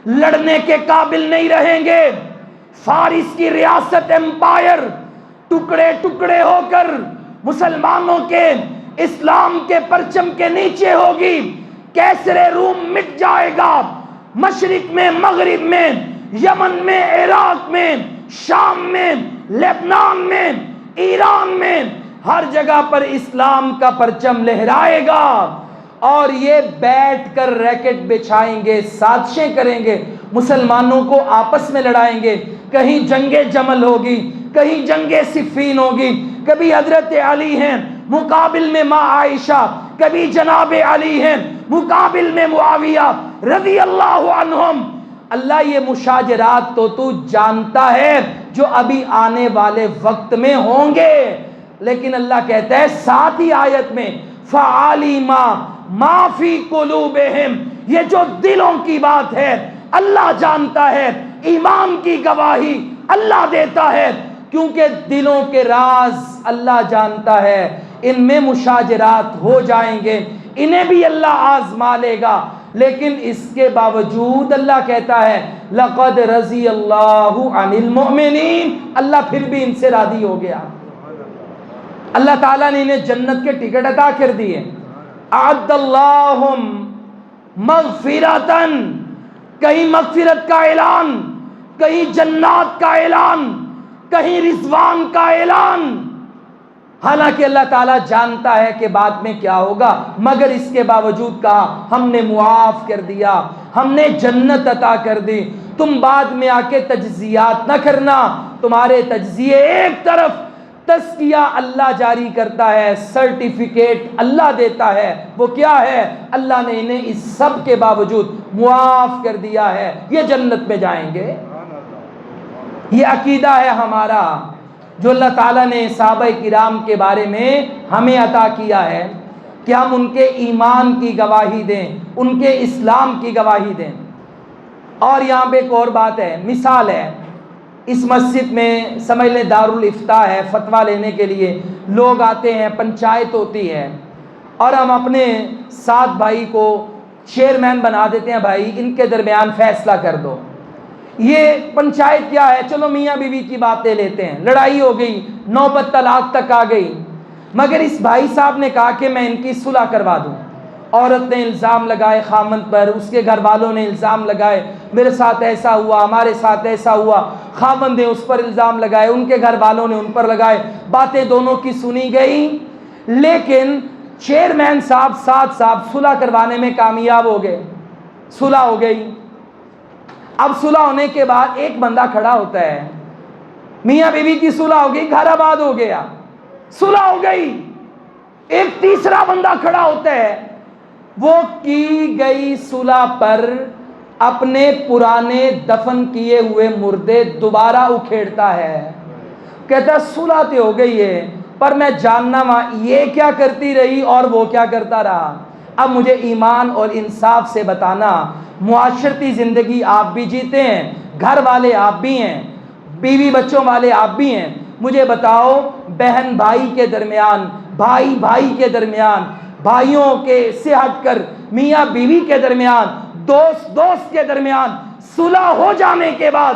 لڑنے کے قابل نہیں رہیں گے۔ فارس کی ریاست امپائر ٹکڑے ٹکڑے ہو کر مسلمانوں کے اسلام کے پرچم کے نیچے ہوگی۔ کیسر روم مٹ جائے گا۔ مشرق میں، مغرب میں، یمن میں، عراق میں، شام میں، لبنان میں، ایران میں، ہر جگہ پر اسلام کا پرچم لہرائے گا، اور یہ بیٹھ کر ریکٹ بچھائیں گے، سازشیں کریں گے، مسلمانوں کو آپس میں لڑائیں گے۔ کہیں جنگ جمل ہوگی، کہیں جنگ صفین ہوگی، کبھی حضرت علی ہیں مقابل میں ماں عائشہ، کبھی جناب علی ہیں مقابل میں معاویہ رضی اللہ عنہم۔ اللہ یہ مشاجرات تو جانتا ہے جو ابھی آنے والے وقت میں ہوں گے، لیکن اللہ کہتا ہے ساتھ ہی آیت میں فَعَلِمَ مَا فِي قُلُوبِهِمْ، یہ جو دلوں کی بات ہے اللہ جانتا ہے، ایمان کی گواہی اللہ دیتا ہے، کیونکہ دلوں کے راز اللہ جانتا ہے۔ ان میں مشاجرات ہو جائیں گے، انہیں بھی اللہ آزما لے گا، لیکن اس کے باوجود اللہ کہتا ہے لَقَدْ رَضِيَ اللَّهُ عَنِ الْمُؤْمِنِينَ، اللہ پھر بھی ان سے راضی ہو گیا۔ اللہ تعالیٰ نے انہیں جنت کے ٹکٹ عطا کر دیے۔ اعد اللہم مغفرتن، کہیں مغفرت کا اعلان، کہیں جنات کا اعلان، کہیں رضوان کا اعلان۔ حالانکہ اللہ تعالیٰ جانتا ہے کہ بعد میں کیا ہوگا، مگر اس کے باوجود کہا ہم نے معاف کر دیا، ہم نے جنت عطا کر دی۔ تم بعد میں آ کے تجزیات نہ کرنا، تمہارے تجزیے ایک طرف، تزکیہ اللہ جاری کرتا ہے، سرٹیفکیٹ اللہ دیتا ہے۔ وہ کیا ہے؟ اللہ نے انہیں اس سب کے باوجود معاف کر دیا ہے، یہ جنت میں جائیں گے۔ یہ عقیدہ ہے ہمارا جو اللہ تعالیٰ نے صحابہ کرام کے بارے میں ہمیں عطا کیا ہے کہ ہم ان کے ایمان کی گواہی دیں، ان کے اسلام کی گواہی دیں۔ اور یہاں پہ ایک اور بات ہے، مثال ہے، اس مسجد میں سمجھ لیں دارالافتاء ہے، فتویٰ لینے کے لیے لوگ آتے ہیں، پنچایت ہوتی ہے، اور ہم اپنے 7 بھائی کو چیئرمین بنا دیتے ہیں، بھائی ان کے درمیان فیصلہ کر دو۔ یہ پنچایت کیا ہے؟ چلو میاں بیوی کی باتیں لیتے ہیں، لڑائی ہو گئی، نوبت طلاق تک آ گئی، مگر اس بھائی صاحب نے کہا کہ میں ان کی صلح کروا دوں۔ عورت نے الزام لگائے خامند پر، اس کے گھر والوں نے الزام لگائے میرے ساتھ ایسا ہوا، ہمارے ساتھ ایسا ہوا، خامند نے اس پر الزام لگائے، ان کے گھر والوں نے ان پر لگائے، باتیں دونوں کی سنی گئی، لیکن چیئرمین صاحب 7 صاحب صلح کروانے میں کامیاب ہو گئے، صلح ہو گئی۔ اب صلح ہونے کے بعد ایک بندہ کھڑا ہوتا ہے، میاں بیوی کی صلح ہو گئی، گھر آباد ہو گیا، صلح ہو گئی، ایک تیسرا بندہ کھڑا ہوتا ہے، وہ کی گئی صلح پر اپنے پرانے دفن کیے ہوئے مردے دوبارہ اکھیڑتا ہے، کہتا صلح تو ہو گئی ہے پر میں جاننا یہ کیا کرتی رہی اور وہ کیا کرتا رہا، اب مجھے ایمان اور انصاف سے بتانا، معاشرتی زندگی آپ بھی جیتے ہیں، گھر والے آپ بھی ہیں، بیوی بچوں والے آپ بھی ہیں، مجھے بتاؤ بہن بھائی کے درمیان، بھائی بھائی کے درمیان، بھائیوں کے سے ہٹ کر میاں بیوی کے درمیان، دوست دوست کے درمیان صلح ہو جانے کے بعد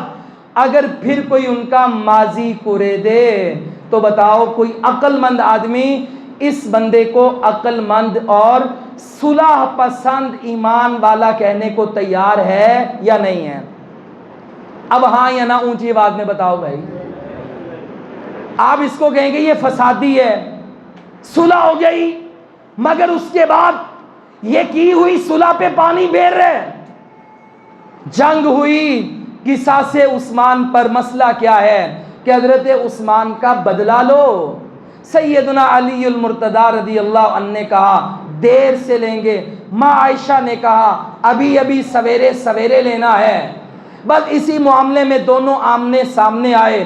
اگر پھر کوئی ان کا ماضی کرے دے تو بتاؤ کوئی عقل مند آدمی اس بندے کو عقل مند اور صلح پسند ایمان والا کہنے کو تیار ہے یا نہیں ہے؟ اب ہاں یا نہ اونچی آواز میں بتاؤ بھائی۔ آپ اس کو کہیں گے یہ فسادی ہے، صلح ہو گئی مگر اس کے بعد یہ کی ہوئی صلح پہ پانی پھیر رہے، جنگ ہوئی قصاص عثمان پر، مسئلہ کیا ہے کہ حضرت عثمان کا بدلہ لو۔ سیدنا علی المرتضی رضی اللہ عنہ نے کہا دیر سے لیں گے، ماں عائشہ نے کہا ابھی ابھی سویرے سویرے لینا ہے، بس اسی معاملے میں دونوں آمنے سامنے آئے،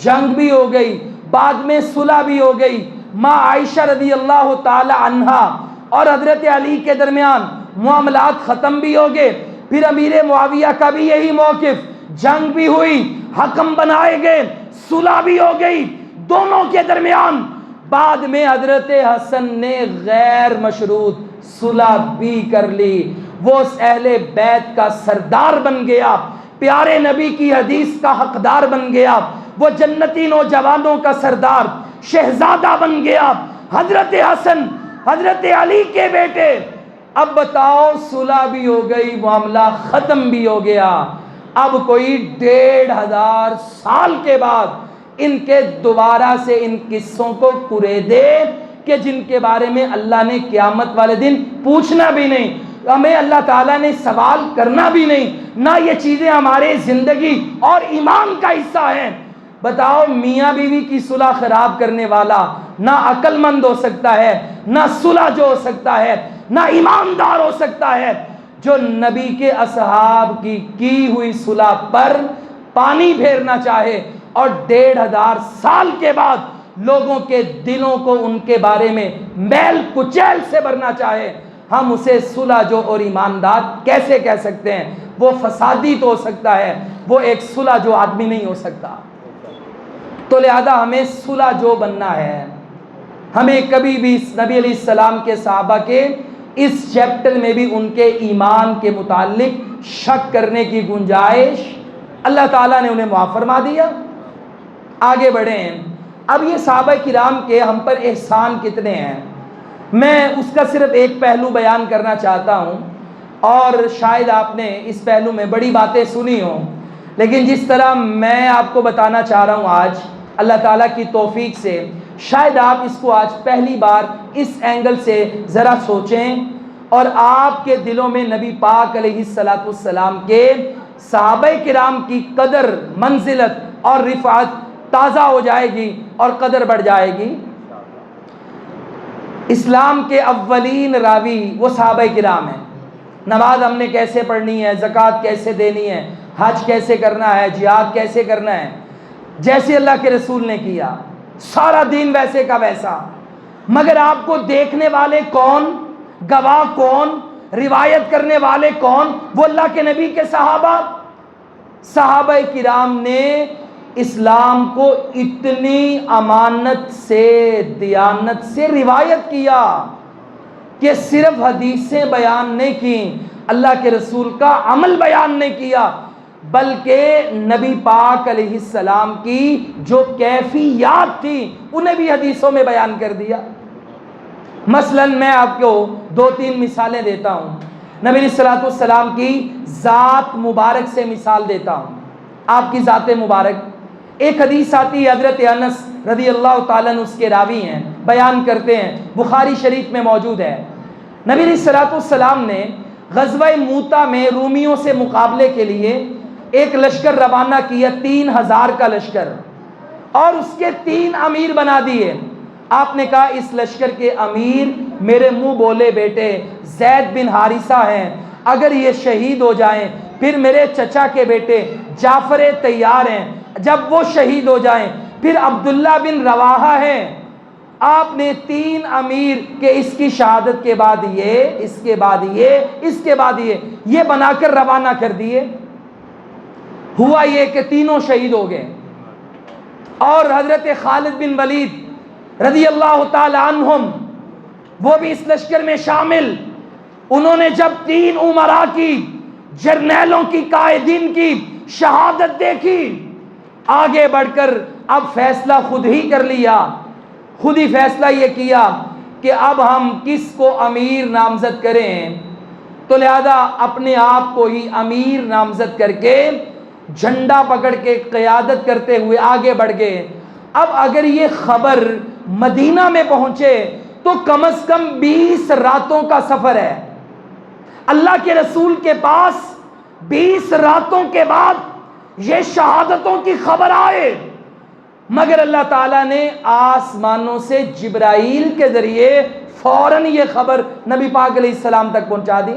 جنگ بھی ہو گئی، بعد میں صلح بھی ہو گئی، ماں عائشہ رضی اللہ تعالی عنہا اور حضرت علی کے درمیان معاملات ختم بھی ہو گئے، پھر امیر معاویہ کا بھی یہی موقف، جنگ بھی ہوئی، حکم بنائے گئے، صلح بھی ہو گئی دونوں کے درمیان، بعد میں حضرت حسن نے غیر مشروط صلح بھی کر لی، وہ اس اہل بیت کا سردار بن گیا، پیارے نبی کی حدیث کا حقدار بن گیا، وہ جنتی نوجوانوں کا سردار شہزادہ بن گیا، حضرت حسن حضرت علی کے بیٹے۔ اب بتاؤ صلح بھی ہو گئی، معاملہ ختم بھی ہو گیا، اب کوئی 1500 سال کے بعد ان کے دوبارہ سے ان قصوں کو کرے دے کہ جن کے بارے میں اللہ نے قیامت والے دن پوچھنا بھی نہیں، ہمیں اللہ تعالیٰ نے سوال کرنا بھی نہیں، نہ یہ چیزیں ہمارے زندگی اور ایمان کا حصہ ہیں۔ بتاؤ میاں بیوی کی صلح خراب کرنے والا نہ عقل مند ہو سکتا ہے، نہ صلح جو ہو سکتا ہے، نہ ایماندار ہو سکتا ہے، جو نبی کے اصحاب کی ہوئی صلح پر پانی پھیرنا چاہے اور 1500 سال کے بعد لوگوں کے دلوں کو ان کے بارے میں میل کچیل سے بھرنا چاہے، ہم اسے صلح جو اور ایماندار کیسے کہہ سکتے ہیں؟ وہ فسادی تو ہو سکتا ہے، وہ ایک صلح جو آدمی نہیں ہو سکتا۔ تو لہذا ہمیں صلح جو بننا ہے، ہمیں کبھی بھی نبی علیہ السلام کے صحابہ کے اس چیپٹر میں بھی ان کے ایمان کے متعلق شک کرنے کی گنجائش اللہ تعالیٰ نے انہیں معاف فرما دیا۔ آگے بڑھیں، اب یہ صحابہ کرام کے ہم پر احسان کتنے ہیں، میں اس کا صرف ایک پہلو بیان کرنا چاہتا ہوں، اور شاید آپ نے اس پہلو میں بڑی باتیں سنی ہوں، لیکن جس طرح میں آپ کو بتانا چاہ رہا ہوں آج اللہ تعالیٰ کی توفیق سے، شاید آپ اس کو آج پہلی بار اس اینگل سے ذرا سوچیں اور آپ کے دلوں میں نبی پاک علیہ السلام کے صحابہ کرام کی قدر، منزلت اور رفعت تازہ ہو جائے گی اور قدر بڑھ جائے گی۔ اسلام کے اولین راوی وہ صحابہ کرام ہیں۔ نماز ہم نے کیسے پڑھنی ہے، زکوٰۃ کیسے دینی ہے، حج کیسے کرنا ہے، جہاد کیسے کرنا ہے، جیسے اللہ کے رسول نے کیا، سارا دین ویسے کا ویسا، مگر آپ کو دیکھنے والے کون، گواہ کون، روایت کرنے والے کون؟ وہ اللہ کے نبی کے صحابہ کرام نے اسلام کو اتنی امانت سے، دیانت سے روایت کیا کہ صرف حدیثیں بیان نہیں کی، اللہ کے رسول کا عمل بیان نہیں کیا، بلکہ نبی پاک علیہ السلام کی جو کیفیات تھی انہیں بھی حدیثوں میں بیان کر دیا۔ مثلا میں آپ کو 2-3 مثالیں دیتا ہوں، نبی علیہ السلام کی ذات مبارک سے مثال دیتا ہوں، آپ کی ذات مبارک۔ ایک حدیث آتی ہے، حضرت انس رضی اللہ تعالیٰ عنہ اس کے راوی ہیں، بیان کرتے ہیں، بخاری شریف میں موجود ہے، نبی علیہ السلام نے غزوہ موتا میں رومیوں سے مقابلے کے لیے ایک لشکر روانہ کیا، 3000 کا لشکر، اور اس کے 3 امیر بنا دیے۔ آپ نے کہا اس لشکر کے امیر میرے منہ بولے بیٹے زید بن حارثہ ہیں، اگر یہ شہید ہو جائیں پھر میرے چچا کے بیٹے جعفر طیار ہیں، جب وہ شہید ہو جائیں پھر عبداللہ بن رواحہ ہیں۔ آپ نے 3 امیر کہ اس کی شہادت کے بعد یہ، اس کے بعد یہ، اس کے بعد یہ بنا کر روانہ کر دیے۔ ہوا یہ کہ تینوں شہید ہو گئے، اور حضرت خالد بن ولید رضی اللہ تعالی عنہم وہ بھی اس لشکر میں شامل، انہوں نے جب 3 امراء کی، جرنیلوں کی، قائدین کی شہادت دیکھی، آگے بڑھ کر اب فیصلہ خود ہی کر لیا، خود ہی فیصلہ یہ کیا کہ اب ہم کس کو امیر نامزد کریں، تو لہذا اپنے آپ کو ہی امیر نامزد کر کے جھنڈا پکڑ کے قیادت کرتے ہوئے آگے بڑھ گئے۔ اب اگر یہ خبر مدینہ میں پہنچے تو کم از کم 20 راتوں کا سفر ہے، اللہ کے رسول کے پاس 20 راتوں کے بعد یہ شہادتوں کی خبر آئے، مگر اللہ تعالیٰ نے آسمانوں سے جبرائیل کے ذریعے فوراً یہ خبر نبی پاک علیہ السلام تک پہنچا دی۔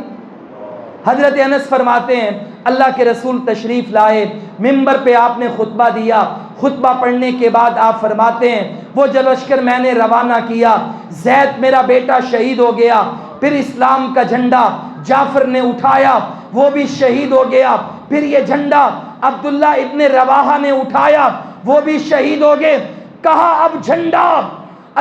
حضرت انس فرماتے ہیں اللہ کے رسول تشریف لائے، منبر پہ آپ نے خطبہ دیا، خطبہ پڑھنے کے بعد آپ فرماتے ہیں وہ جو لشکر میں نے روانہ کیا، زید میرا بیٹا شہید ہو گیا، پھر اسلام کا جھنڈا جعفر نے اٹھایا، وہ بھی شہید ہو گیا، پھر یہ جھنڈا عبداللہ ابن رواحہ نے اٹھایا، وہ بھی شہید ہو گئے۔ کہا اب جھنڈا،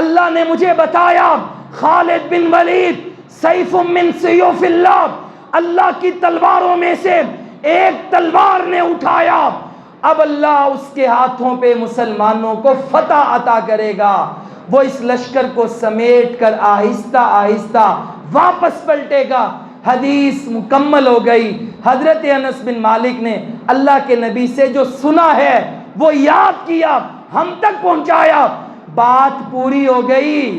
اللہ نے مجھے بتایا خالد بن ولید سیف من سیوف اللہ، اللہ کی تلواروں میں سے ایک تلوار نے اٹھایا، اب اللہ اس کے ہاتھوں پہ مسلمانوں کو فتح عطا کرے گا، وہ اس لشکر کو سمیٹ کر آہستہ آہستہ واپس پلٹے گا۔ حدیث مکمل ہو گئی۔ حضرت انس بن مالک نے اللہ کے نبی سے جو سنا ہے وہ یاد کیا، ہم تک پہنچایا، بات پوری ہو گئی۔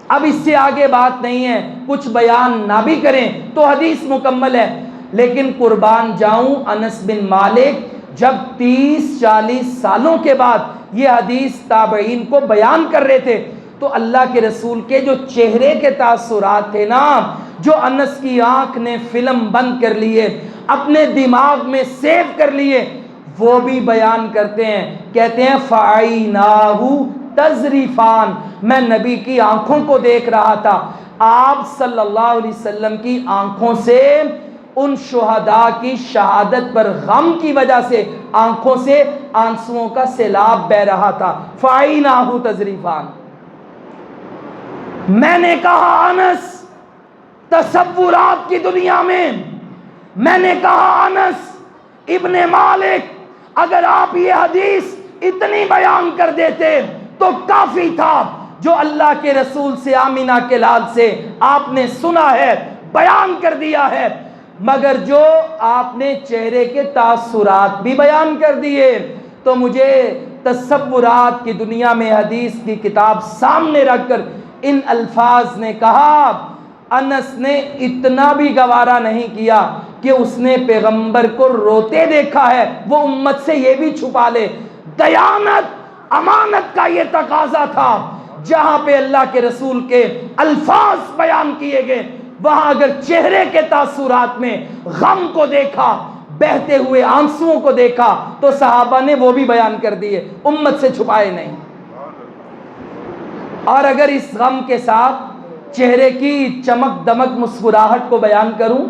اب اس سے آگے بات نہیں ہے، کچھ بیان نہ بھی کریں تو حدیث مکمل ہے، لیکن قربان جاؤں انس بن مالک جب 30-40 سالوں کے بعد یہ حدیث تابعین کو بیان کر رہے تھے تو اللہ کے رسول کے جو چہرے کے تاثرات تھے نا، جو انس کی آنکھ نے فلم بند کر لیے، اپنے دماغ میں سیو کر لیے، وہ بھی بیان کرتے ہیں، کہتے ہیں فَعَيْنَاهُ تَذْرِفَانِ، میں نبی کی آنکھوں کو دیکھ رہا تھا، آپ صلی اللہ علیہ وسلم کی آنکھوں سے ان شہداء کی شہادت پر غم کی وجہ سے آنکھوں سے آنسوؤں کا سیلاب بہ رہا تھا۔ فَعَيْنَاهُ تَذْرِفَانِ، میں نے کہا انس تصورات کی دنیا میں نے کہا انس ابن مالک، اگر آپ یہ حدیث اتنی بیان کر دیتے تو کافی تھا، جو اللہ کے رسول سے آمینہ کے لال سے آپ نے سنا ہے بیان کر دیا ہے، مگر جو آپ نے چہرے کے تاثرات بھی بیان کر دیے تو مجھے تصورات کی دنیا میں حدیث کی کتاب سامنے رکھ کر ان الفاظ نے کہا، انس نے اتنا بھی گوارا نہیں کیا کہ اس نے پیغمبر کو روتے دیکھا ہے وہ امت سے یہ بھی چھپا لے۔ دیانت امانت کا یہ تقاضا تھا، جہاں پہ اللہ کے رسول کے الفاظ بیان کیے گئے وہاں اگر چہرے کے تاثرات میں غم کو دیکھا، بہتے ہوئے آنسوؤں کو دیکھا تو صحابہ نے وہ بھی بیان کر دیے، امت سے چھپائے نہیں۔ اور اگر اس غم کے ساتھ چہرے کی چمک دمک مسکراہٹ کو بیان کروں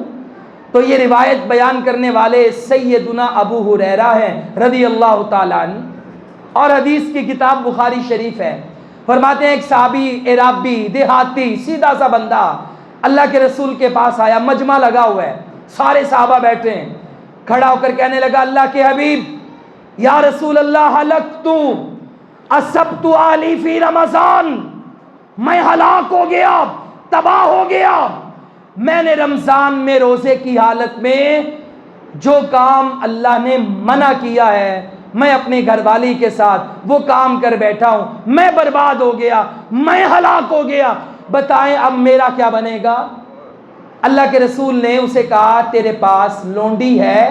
تو یہ روایت بیان کرنے والے سیدنا ابو ہریرہ ہیں رضی اللہ تعالیٰ عنہ، اور حدیث کی کتاب بخاری شریف ہے۔ فرماتے ہیں ایک صحابی عرابی دیہاتی سیدھا سا بندہ اللہ کے رسول کے پاس آیا، مجمع لگا ہوا ہے، سارے صحابہ بیٹھے ہیں، کھڑا ہو کر کہنے لگا اللہ کے حبیب یا رسول اللہ ہلکت اصبت آلی فی رمضان، میں ہلاک ہو گیا، تباہ ہو گیا، میں نے رمضان میں روزے کی حالت میں جو کام اللہ نے منع کیا ہے میں اپنے گھر والی کے ساتھ وہ کام کر بیٹھا ہوں، میں برباد ہو گیا، میں ہلاک ہو گیا، بتائیں اب میرا کیا بنے گا؟ اللہ کے رسول نے اسے کہا تیرے پاس لونڈی ہے؟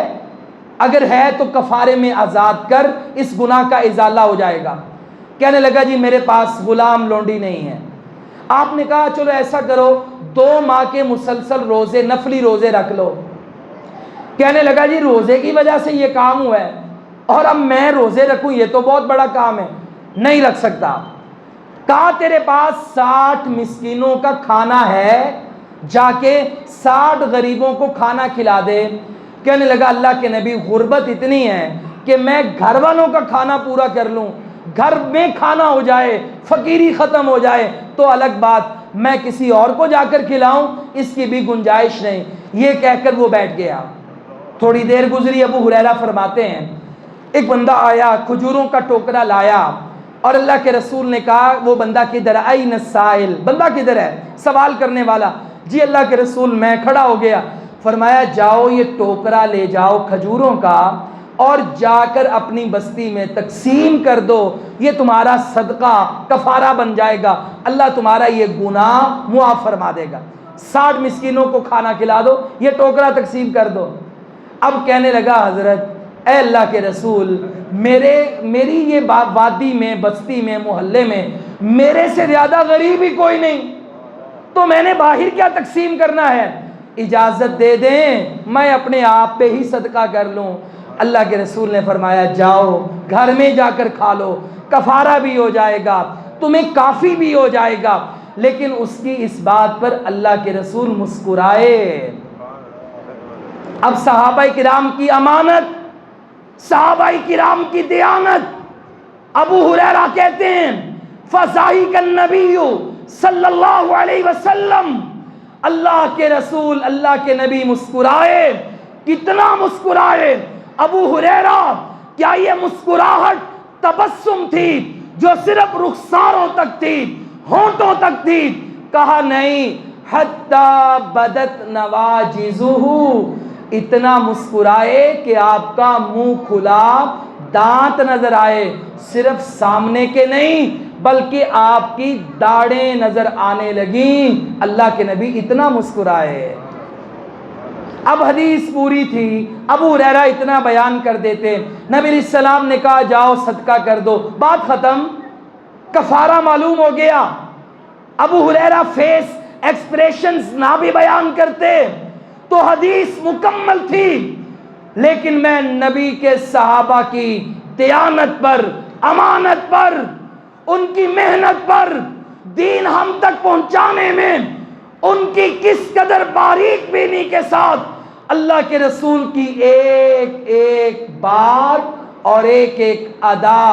اگر ہے تو کفارے میں آزاد کر، اس گناہ کا ازالہ ہو جائے گا۔ کہنے لگا جی میرے پاس غلام لونڈی نہیں ہے۔ آپ نے کہا چلو ایسا کرو 2 ماہ کے مسلسل روزے نفلی روزے رکھ لو۔ کہنے لگا جی روزے کی وجہ سے یہ کام ہوا ہے اور اب میں روزے رکھوں یہ تو بہت بڑا کام ہے، نہیں رکھ سکتا۔ کہا تیرے پاس 60 مسکینوں کا کھانا ہے، جا کے 60 غریبوں کو کھانا کھلا دے۔ کہنے لگا اللہ کے نبی غربت اتنی ہے کہ میں گھر والوں کا کھانا پورا کر لوں، گھر میں کھانا ہو جائے، فقیری ختم ہو جائے تو الگ بات، میں کسی اور کو جا کر کھلاؤں اس کی بھی گنجائش نہیں۔ یہ کہہ کر وہ بیٹھ گیا۔ تھوڑی دیر گزری، ابو ہریرہ فرماتے ہیں ایک بندہ آیا، کھجوروں کا ٹوکرا لایا، اور اللہ کے رسول نے کہا وہ بندہ کدھر ہے؟ این السائل، بندہ کدھر ہے سوال کرنے والا؟ جی اللہ کے رسول میں کھڑا ہو گیا۔ فرمایا جاؤ یہ ٹوکرا لے جاؤ کھجوروں کا اور جا کر اپنی بستی میں تقسیم کر دو، یہ تمہارا صدقہ کفارہ بن جائے گا، اللہ تمہارا یہ گناہ معاف فرما دے گا۔ 60 مسکینوں کو کھانا کھلا دو، یہ ٹوکرا تقسیم کر دو۔ اب کہنے لگا حضرت اے اللہ کے رسول میری یہ وادی میں بستی میں محلے میں میرے سے زیادہ غریب ہی کوئی نہیں، تو میں نے باہر کیا تقسیم کرنا ہے؟ اجازت دے دیں میں اپنے آپ پہ ہی صدقہ کر لوں۔ اللہ کے رسول نے فرمایا جاؤ گھر میں جا کر کھا لو، کفارہ بھی ہو جائے گا، تمہیں کافی بھی ہو جائے گا۔ لیکن اس کی اس بات پر اللہ کے رسول مسکرائے۔ اب صحابہ کرام کی امانت، صحابہ کرام کی دیانت، ابو ہریرہ کہتے ہیں فَضَحِكَ النَّبِيُّ صلی اللہ علیہ وسلم اللہ کے رسول اللہ کے نبی مسکرائے، کتنا مسکرائے۔ ابو ہریرہ، کیا یہ مسکراہٹ تبسم تھی جو صرف رخساروں تک تھی، ہونٹوں تک تھی؟ کہا نہیں، حتی بدت نواجذہ، اتنا مسکرائے کہ آپ کا منہ کھلا، دانت نظر آئے، صرف سامنے کے نہیں بلکہ آپ کی داڑھیں نظر آنے لگیں۔ اللہ کے نبی اتنا مسکرائے۔ اب حدیث پوری تھی، ابو ہریرہ اتنا بیان کر دیتے، نبی علیہ السلام نے کہا جاؤ صدقہ کر دو، بات ختم، کفارہ معلوم ہو گیا۔ ابو ہریرہ فیس ایکسپریشنز نہ بھی بیان کرتے تو حدیث مکمل تھی، لیکن میں نبی کے صحابہ کی دیانت پر، امانت پر، ان کی محنت پر، دین ہم تک پہنچانے میں ان کی کس قدر باریک بینی کے ساتھ اللہ کے رسول کی ایک ایک بات اور ایک ایک ادا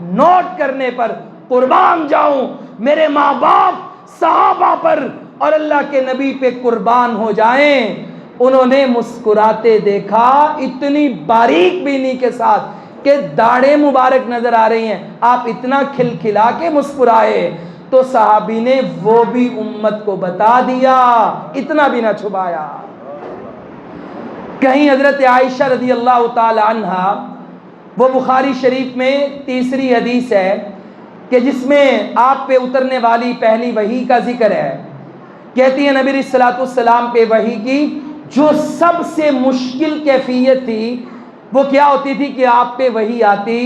نوٹ کرنے پر قربان جاؤں۔ میرے ماں باپ صحابہ پر اور اللہ کے نبی پہ قربان ہو جائیں۔ انہوں نے مسکراتے دیکھا اتنی باریک بینی کے ساتھ کہ داڑھیں مبارک نظر آ رہی ہیں، آپ اتنا کھلکھلا کے مسکرائے تو صحابی نے وہ بھی امت کو بتا دیا، اتنا بھی نہ چھپایا۔ کہیں حضرت عائشہ رضی اللہ تعالی عنہا، وہ بخاری شریف میں تیسری حدیث ہے کہ جس میں آپ پہ اترنے والی پہلی وحی کا ذکر ہے، کہتی ہیں نبی علیہ الصلوۃ والسلام پہ وحی کی جو سب سے مشکل کیفیت تھی وہ کیا ہوتی تھی کہ آپ پہ وحی آتی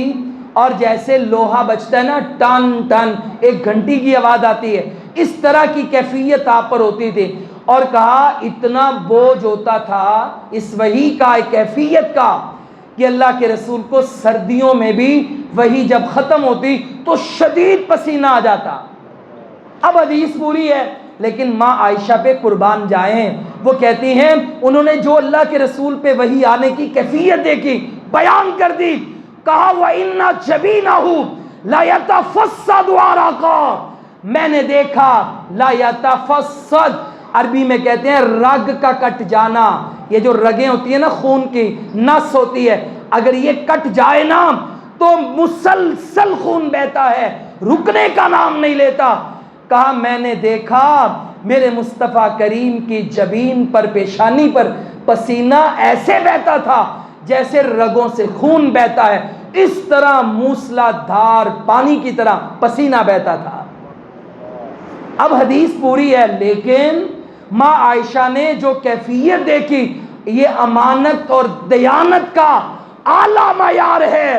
اور جیسے لوہا بجتا ہے نا، ٹن ٹن ایک گھنٹی کی آواز آتی ہے، اس طرح کی کیفیت آپ پر ہوتی تھی۔ اور کہا اتنا بوجھ ہوتا تھا اس وحی کا، ایک کیفیت کا، کہ اللہ کے رسول کو سردیوں میں بھی وحی جب ختم ہوتی تو شدید پسینہ آ جاتا۔ اب حدیث پوری ہے لیکن ماں عائشہ پہ قربان جائیں، وہ کہتی ہیں انہوں نے جو اللہ کے رسول پہ وحی آنے کی کیفیت دیکھی بیان کر دی۔ کہا وَإِنَّ جَبِينَهُ لَا يَتَفَصَّدُ عَرَقًا، میں نے دیکھا لا يتفصد، عربی میں کہتے ہیں رگ کا کٹ جانا، یہ جو رگیں ہوتی ہیں نا، خون کی نس ہوتی ہے، اگر یہ کٹ جائے نا تو مسلسل خون بہتا ہے، رکنے کا نام نہیں لیتا۔ کہا میں نے دیکھا میرے مصطفیٰ کریم کی جبین پر، پیشانی پر پسینہ ایسے بہتا تھا جیسے رگوں سے خون بہتا ہے، اس طرح موسلا دھار پانی کی طرح پسینہ بہتا تھا۔ اب حدیث پوری ہے لیکن ماں عائشہ نے جو کیفیت دیکھی، یہ امانت اور دیانت کا اعلیٰ معیار ہے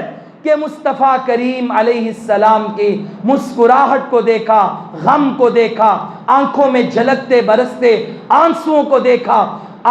کہ مصطفیٰ کریم علیہ السلام کی مسکراہٹ کو دیکھا، غم کو دیکھا، آنکھوں میں جھلکتے برستے آنسوؤں کو دیکھا،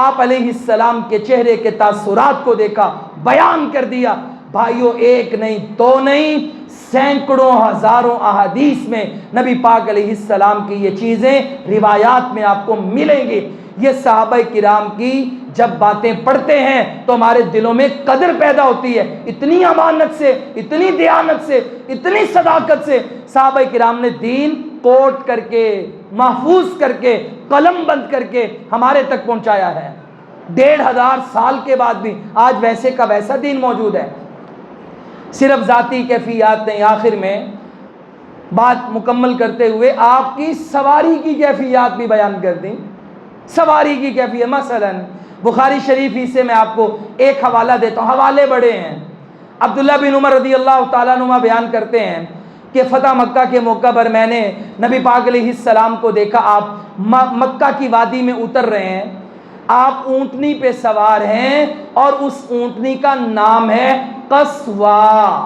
آپ علیہ السلام کے چہرے کے تاثرات کو دیکھا، بیان کر دیا۔ بھائیو، ایک نہیں دو نہیں، سینکڑوں ہزاروں احادیث میں نبی پاک علیہ السلام کی یہ چیزیں روایات میں آپ کو ملیں گی۔ یہ صحابہ کرام کی جب باتیں پڑھتے ہیں تو ہمارے دلوں میں قدر پیدا ہوتی ہے۔ اتنی امانت سے، اتنی دیانت سے، اتنی صداقت سے صحابہ کرام نے دین کوٹ کر کے، محفوظ کر کے، قلم بند کر کے ہمارے تک پہنچایا ہے۔ 1500 سال کے بعد بھی آج ویسے کا ویسا دین موجود ہے۔ صرف ذاتی کیفیات نہیں، آخر میں بات مکمل کرتے ہوئے آپ کی سواری کی کیفیات بھی بیان کر دیں۔ سواری کی کیفیت مثلا بخاری شریف ہی سے میں آپ کو ایک حوالہ دیتا ہوں، حوالے بڑے ہیں۔ عبداللہ بن عمر رضی اللہ تعالیٰ عنہ بیان کرتے ہیں کہ فتح مکہ کے موقع پر میں نے نبی پاک علیہ السلام کو دیکھا، آپ مکہ کی وادی میں اتر رہے ہیں، آپ اونٹنی پہ سوار ہیں اور اس اونٹنی کا نام ہے قصوا،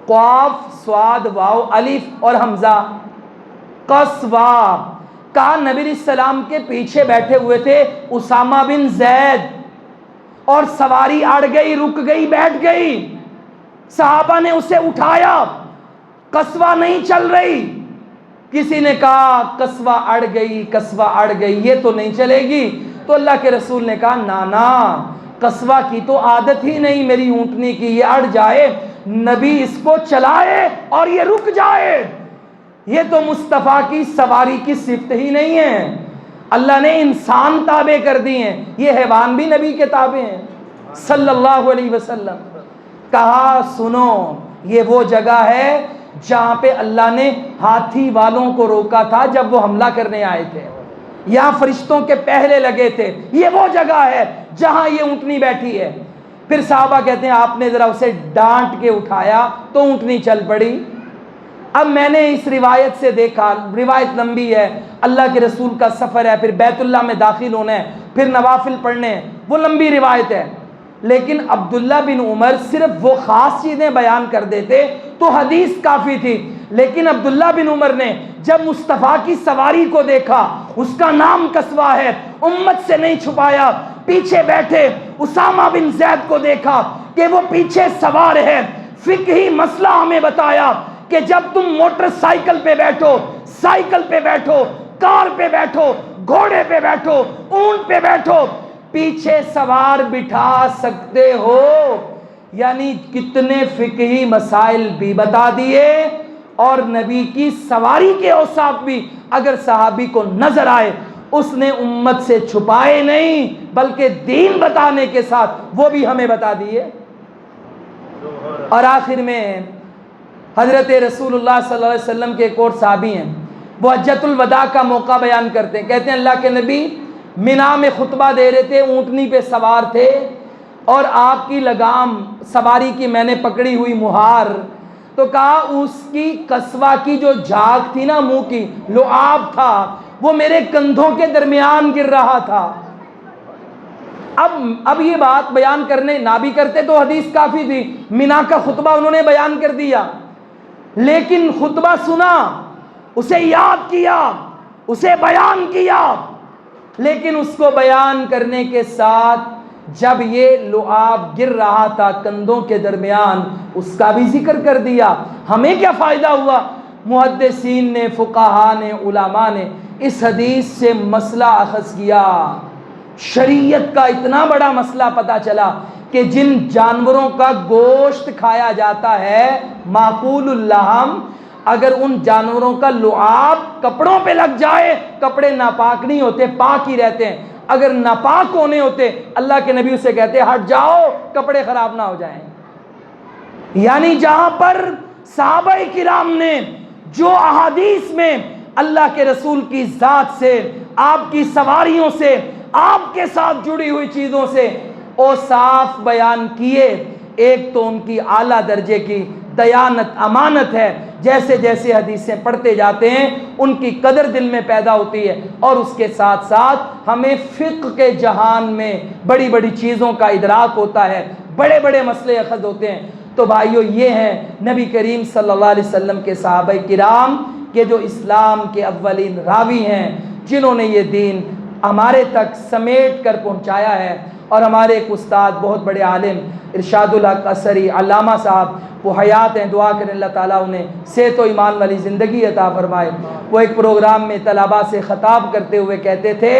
قاف صاد واو الف اور حمزہ، قصوا۔ کہا نبی علیہ السلام کے پیچھے بیٹھے ہوئے تھے اسامہ بن زید، اور سواری اڑ گئی، رک گئی، بیٹھ گئی، صحابہ نے اسے اٹھایا، قصوا نہیں چل رہی۔ کسی نے کہا قصوا اڑ گئی، قصوا اڑ گئی، یہ تو نہیں چلے گی۔ تو اللہ کے رسول نے کہا نانا، قصوا کی تو عادت ہی نہیں میری اونٹنی کی، یہ اڑ جائے، نبی اس کو چلائے اور یہ رک جائے، یہ تو مصطفیٰ کی سواری کی صفت ہی نہیں ہے۔ اللہ نے انسان تابع کر دی ہیں، یہ حیوان بھی نبی کے تابع ہیں صلی اللہ علیہ وسلم۔ کہا سنو یہ وہ جگہ ہے جہاں پہ اللہ نے ہاتھی والوں کو روکا تھا جب وہ حملہ کرنے آئے تھے، یہاں فرشتوں کے پہرے لگے تھے، یہ وہ جگہ ہے جہاں یہ اونٹنی بیٹھی ہے۔ پھر صحابہ کہتے ہیں آپ نے ذرا اسے ڈانٹ کے اٹھایا تو اونٹنی چل پڑی۔ اب میں نے اس روایت سے دیکھا، روایت لمبی ہے، اللہ کے رسول کا سفر ہے، پھر بیت اللہ میں داخل ہونا ہے، پھر نوافل پڑھنے ہیں، وہ لمبی روایت ہے، لیکن عبداللہ بن عمر صرف وہ خاص چیزیں بیان کر دیتے تو حدیث کافی تھی۔ لیکن عبداللہ بن عمر نے جب مصطفیٰ کی سواری کو دیکھا، اس کا نام کسوہ ہے، امت سے نہیں چھپایا، پیچھے بیٹھے اسامہ بن زید کو دیکھا کہ وہ پیچھے سوار ہے، فقہی مسئلہ ہمیں بتایا کہ جب تم موٹر سائیکل پہ بیٹھو، سائیکل پہ بیٹھو، کار پہ بیٹھو، گھوڑے پہ بیٹھو، اونٹ پہ بیٹھو، پیچھے سوار بٹھا سکتے ہو۔ یعنی کتنے فقہی مسائل بھی بتا دیے، اور نبی کی سواری کے اوصاف بھی اگر صحابی کو نظر آئے، اس نے امت سے چھپائے نہیں بلکہ دین بتانے کے ساتھ وہ بھی ہمیں بتا دیے۔ اور آخر میں حضرت رسول اللہ صلی اللہ علیہ وسلم کے ایک اور صحابی ہیں، وہ حجۃ الوداع کا موقع بیان کرتے ہیں، کہتے ہیں اللہ کے نبی مینا میں خطبہ دے رہے تھے، اونٹنی پہ سوار تھے، اور آپ کی لگام سواری کی میں نے پکڑی ہوئی مہار، تو کہا اس کی قصوہ کی جو جھاگ تھی نا، منہ کی لعاب تھا، وہ میرے کندھوں کے درمیان گر رہا تھا۔ اب یہ بات بیان کرنے نہ بھی کرتے تو حدیث کافی تھی، مینا کا خطبہ انہوں نے بیان کر دیا، لیکن خطبہ سنا، اسے یاد کیا، اسے بیان کیا، لیکن اس کو بیان کرنے کے ساتھ جب یہ لعاب گر رہا تھا کندھوں کے درمیان، اس کا بھی ذکر کر دیا۔ ہمیں کیا فائدہ ہوا؟ محدثین نے، فقہاء نے، علماء نے اس حدیث سے مسئلہ اخذ کیا، شریعت کا اتنا بڑا مسئلہ پتہ چلا کہ جن جانوروں کا گوشت کھایا جاتا ہے معقول اللحم، اگر ان جانوروں کا لعاب کپڑوں پہ لگ جائے، کپڑے ناپاک نہیں ہوتے، پاک ہی رہتے ہیں، اگر ناپاک ہونے ہوتے اللہ کے نبی اسے کہتے ہٹ جاؤ کپڑے خراب نہ ہو جائیں۔ یعنی جہاں پر صحابہ کرام نے جو احادیث میں اللہ کے رسول کی ذات سے، آپ کی سواریوں سے، آپ کے ساتھ جڑی ہوئی چیزوں سے اوصاف بیان کیے، ایک تو ان کی اعلیٰ درجے کی دیانت، امانت ہے، جیسے جیسے حدیثیں پڑھتے جاتے ہیں ان کی قدر دل میں پیدا ہوتی ہے، اور اس کے ساتھ ساتھ ہمیں فقہ کے جہان میں بڑی بڑی چیزوں کا ادراک ہوتا ہے، بڑے بڑے مسئلے اخذ ہوتے ہیں۔ تو بھائیو یہ ہیں نبی کریم صلی اللہ علیہ وسلم کے صحابہ کرام کہ جو اسلام کے اولین راوی ہیں، جنہوں نے یہ دین ہمارے تک سمیٹ کر پہنچایا ہے۔ اور ہمارے ایک استاد، بہت بڑے عالم ارشاد الحق اثری علامہ صاحب، وہ حیات ہیں، دعا کریں اللہ تعالیٰ انہیں صحت و ایمان والی زندگی عطا فرمائے۔ وہ ایک پروگرام میں طلباء سے خطاب کرتے ہوئے کہتے تھے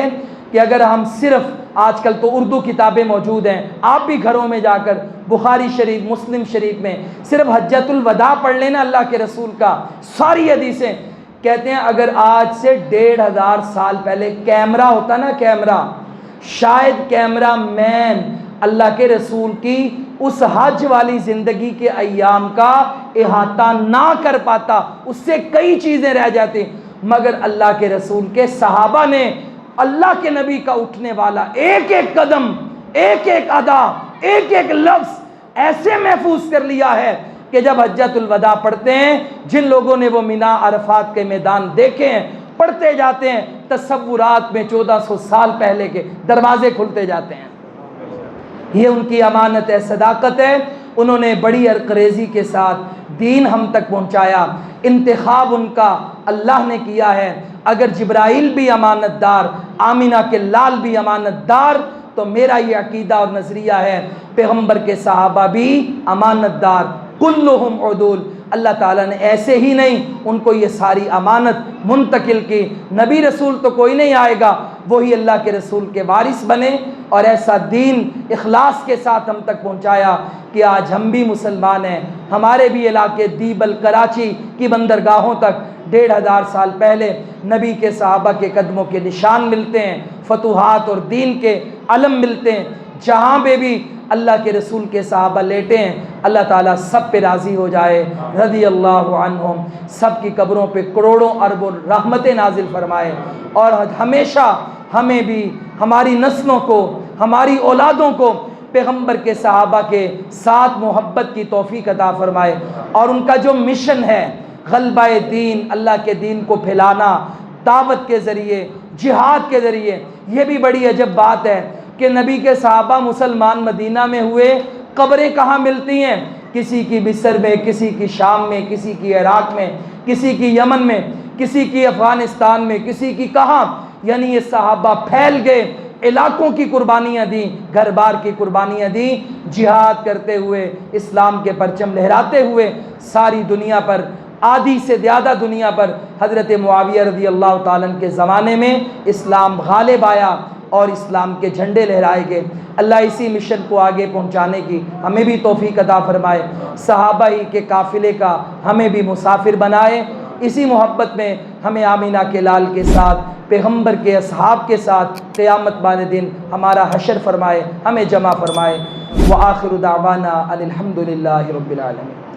کہ اگر ہم صرف، آج کل تو اردو کتابیں موجود ہیں، آپ بھی گھروں میں جا کر بخاری شریف، مسلم شریف میں صرف حجۃ الوداع پڑھ لینا اللہ کے رسول کا، ساری حدیثیں، کہتے ہیں اگر آج سے 1500 سال پہلے کیمرہ ہوتا نا، کیمرہ، شاید کیمرہ مین اللہ کے رسول کی اس حج والی زندگی کے ایام کا احاطہ نہ کر پاتا، اس سے کئی چیزیں رہ جاتی، مگر اللہ کے رسول کے صحابہ نے اللہ کے نبی کا اٹھنے والا ایک ایک قدم، ایک ایک ادا، ایک ایک لفظ ایسے محفوظ کر لیا ہے کہ جب حجۃ الوداع پڑھتے ہیں، جن لوگوں نے وہ مینا عرفات کے میدان دیکھے ہیں، پڑھتے جاتے ہیں، تصورات میں 1400 سال پہلے کے دروازے کھلتے جاتے ہیں۔ یہ ان کی امانت ہے، صداقت ہے، انہوں نے بڑی عرقریزی کے ساتھ دین ہم تک پہنچایا۔ انتخاب ان کا اللہ نے کیا ہے، اگر جبرائیل بھی امانت دار، آمینہ کے لال بھی امانت دار، تو میرا یہ عقیدہ اور نظریہ ہے پیغمبر کے صحابہ بھی امانت دار، کلہم عدول، اللہ تعالیٰ نے ایسے ہی نہیں ان کو یہ ساری امانت منتقل کی۔ نبی رسول تو کوئی نہیں آئے گا، وہی اللہ کے رسول کے وارث بنے اور ایسا دین اخلاص کے ساتھ ہم تک پہنچایا کہ آج ہم بھی مسلمان ہیں۔ ہمارے بھی علاقے دیبل کراچی کی بندرگاہوں تک 1500 سال پہلے نبی کے صحابہ کے قدموں کے نشان ملتے ہیں، فتوحات اور دین کے علم ملتے ہیں۔ جہاں پہ بھی اللہ کے رسول کے صحابہ لیٹے ہیں، اللہ تعالیٰ سب پہ راضی ہو جائے، رضی اللہ عنہم، سب کی قبروں پہ کروڑوں اربوں رحمتیں نازل فرمائے، اور ہمیشہ ہمیں بھی، ہماری نسلوں کو، ہماری اولادوں کو پیغمبر کے صحابہ کے ساتھ محبت کی توفیق عطا فرمائے، اور ان کا جو مشن ہے غلبہ دین، اللہ کے دین کو پھیلانا دعوت کے ذریعے، جہاد کے ذریعے۔ یہ بھی بڑی عجب بات ہے کہ نبی کے صحابہ مسلمان مدینہ میں ہوئے، قبریں کہاں ملتی ہیں؟ کسی کی مصر میں، کسی کی شام میں، کسی کی عراق میں، کسی کی یمن میں، کسی کی افغانستان میں، کسی کی کہاں۔ یعنی یہ صحابہ پھیل گئے، علاقوں کی قربانیاں دیں، گھر بار کی قربانیاں دیں، جہاد کرتے ہوئے، اسلام کے پرچم لہراتے ہوئے ساری دنیا پر، آدھی سے زیادہ دنیا پر حضرت معاویہ رضی اللہ تعالیٰ عنہ کے زمانے میں اسلام غالب آیا اور اسلام کے جھنڈے لہرائے گئے۔ اللہ اسی مشن کو آگے پہنچانے کی ہمیں بھی توفیق عطا فرمائے، صحابہ ہی کے قافلے کا ہمیں بھی مسافر بنائے، اسی محبت میں ہمیں آمینہ کے لال کے ساتھ، پیغمبر کے اصحاب کے ساتھ قیامت والے دن ہمارا حشر فرمائے، ہمیں جمع فرمائے۔ وآخر دعوانا ان الحمد للہ رب العالمین۔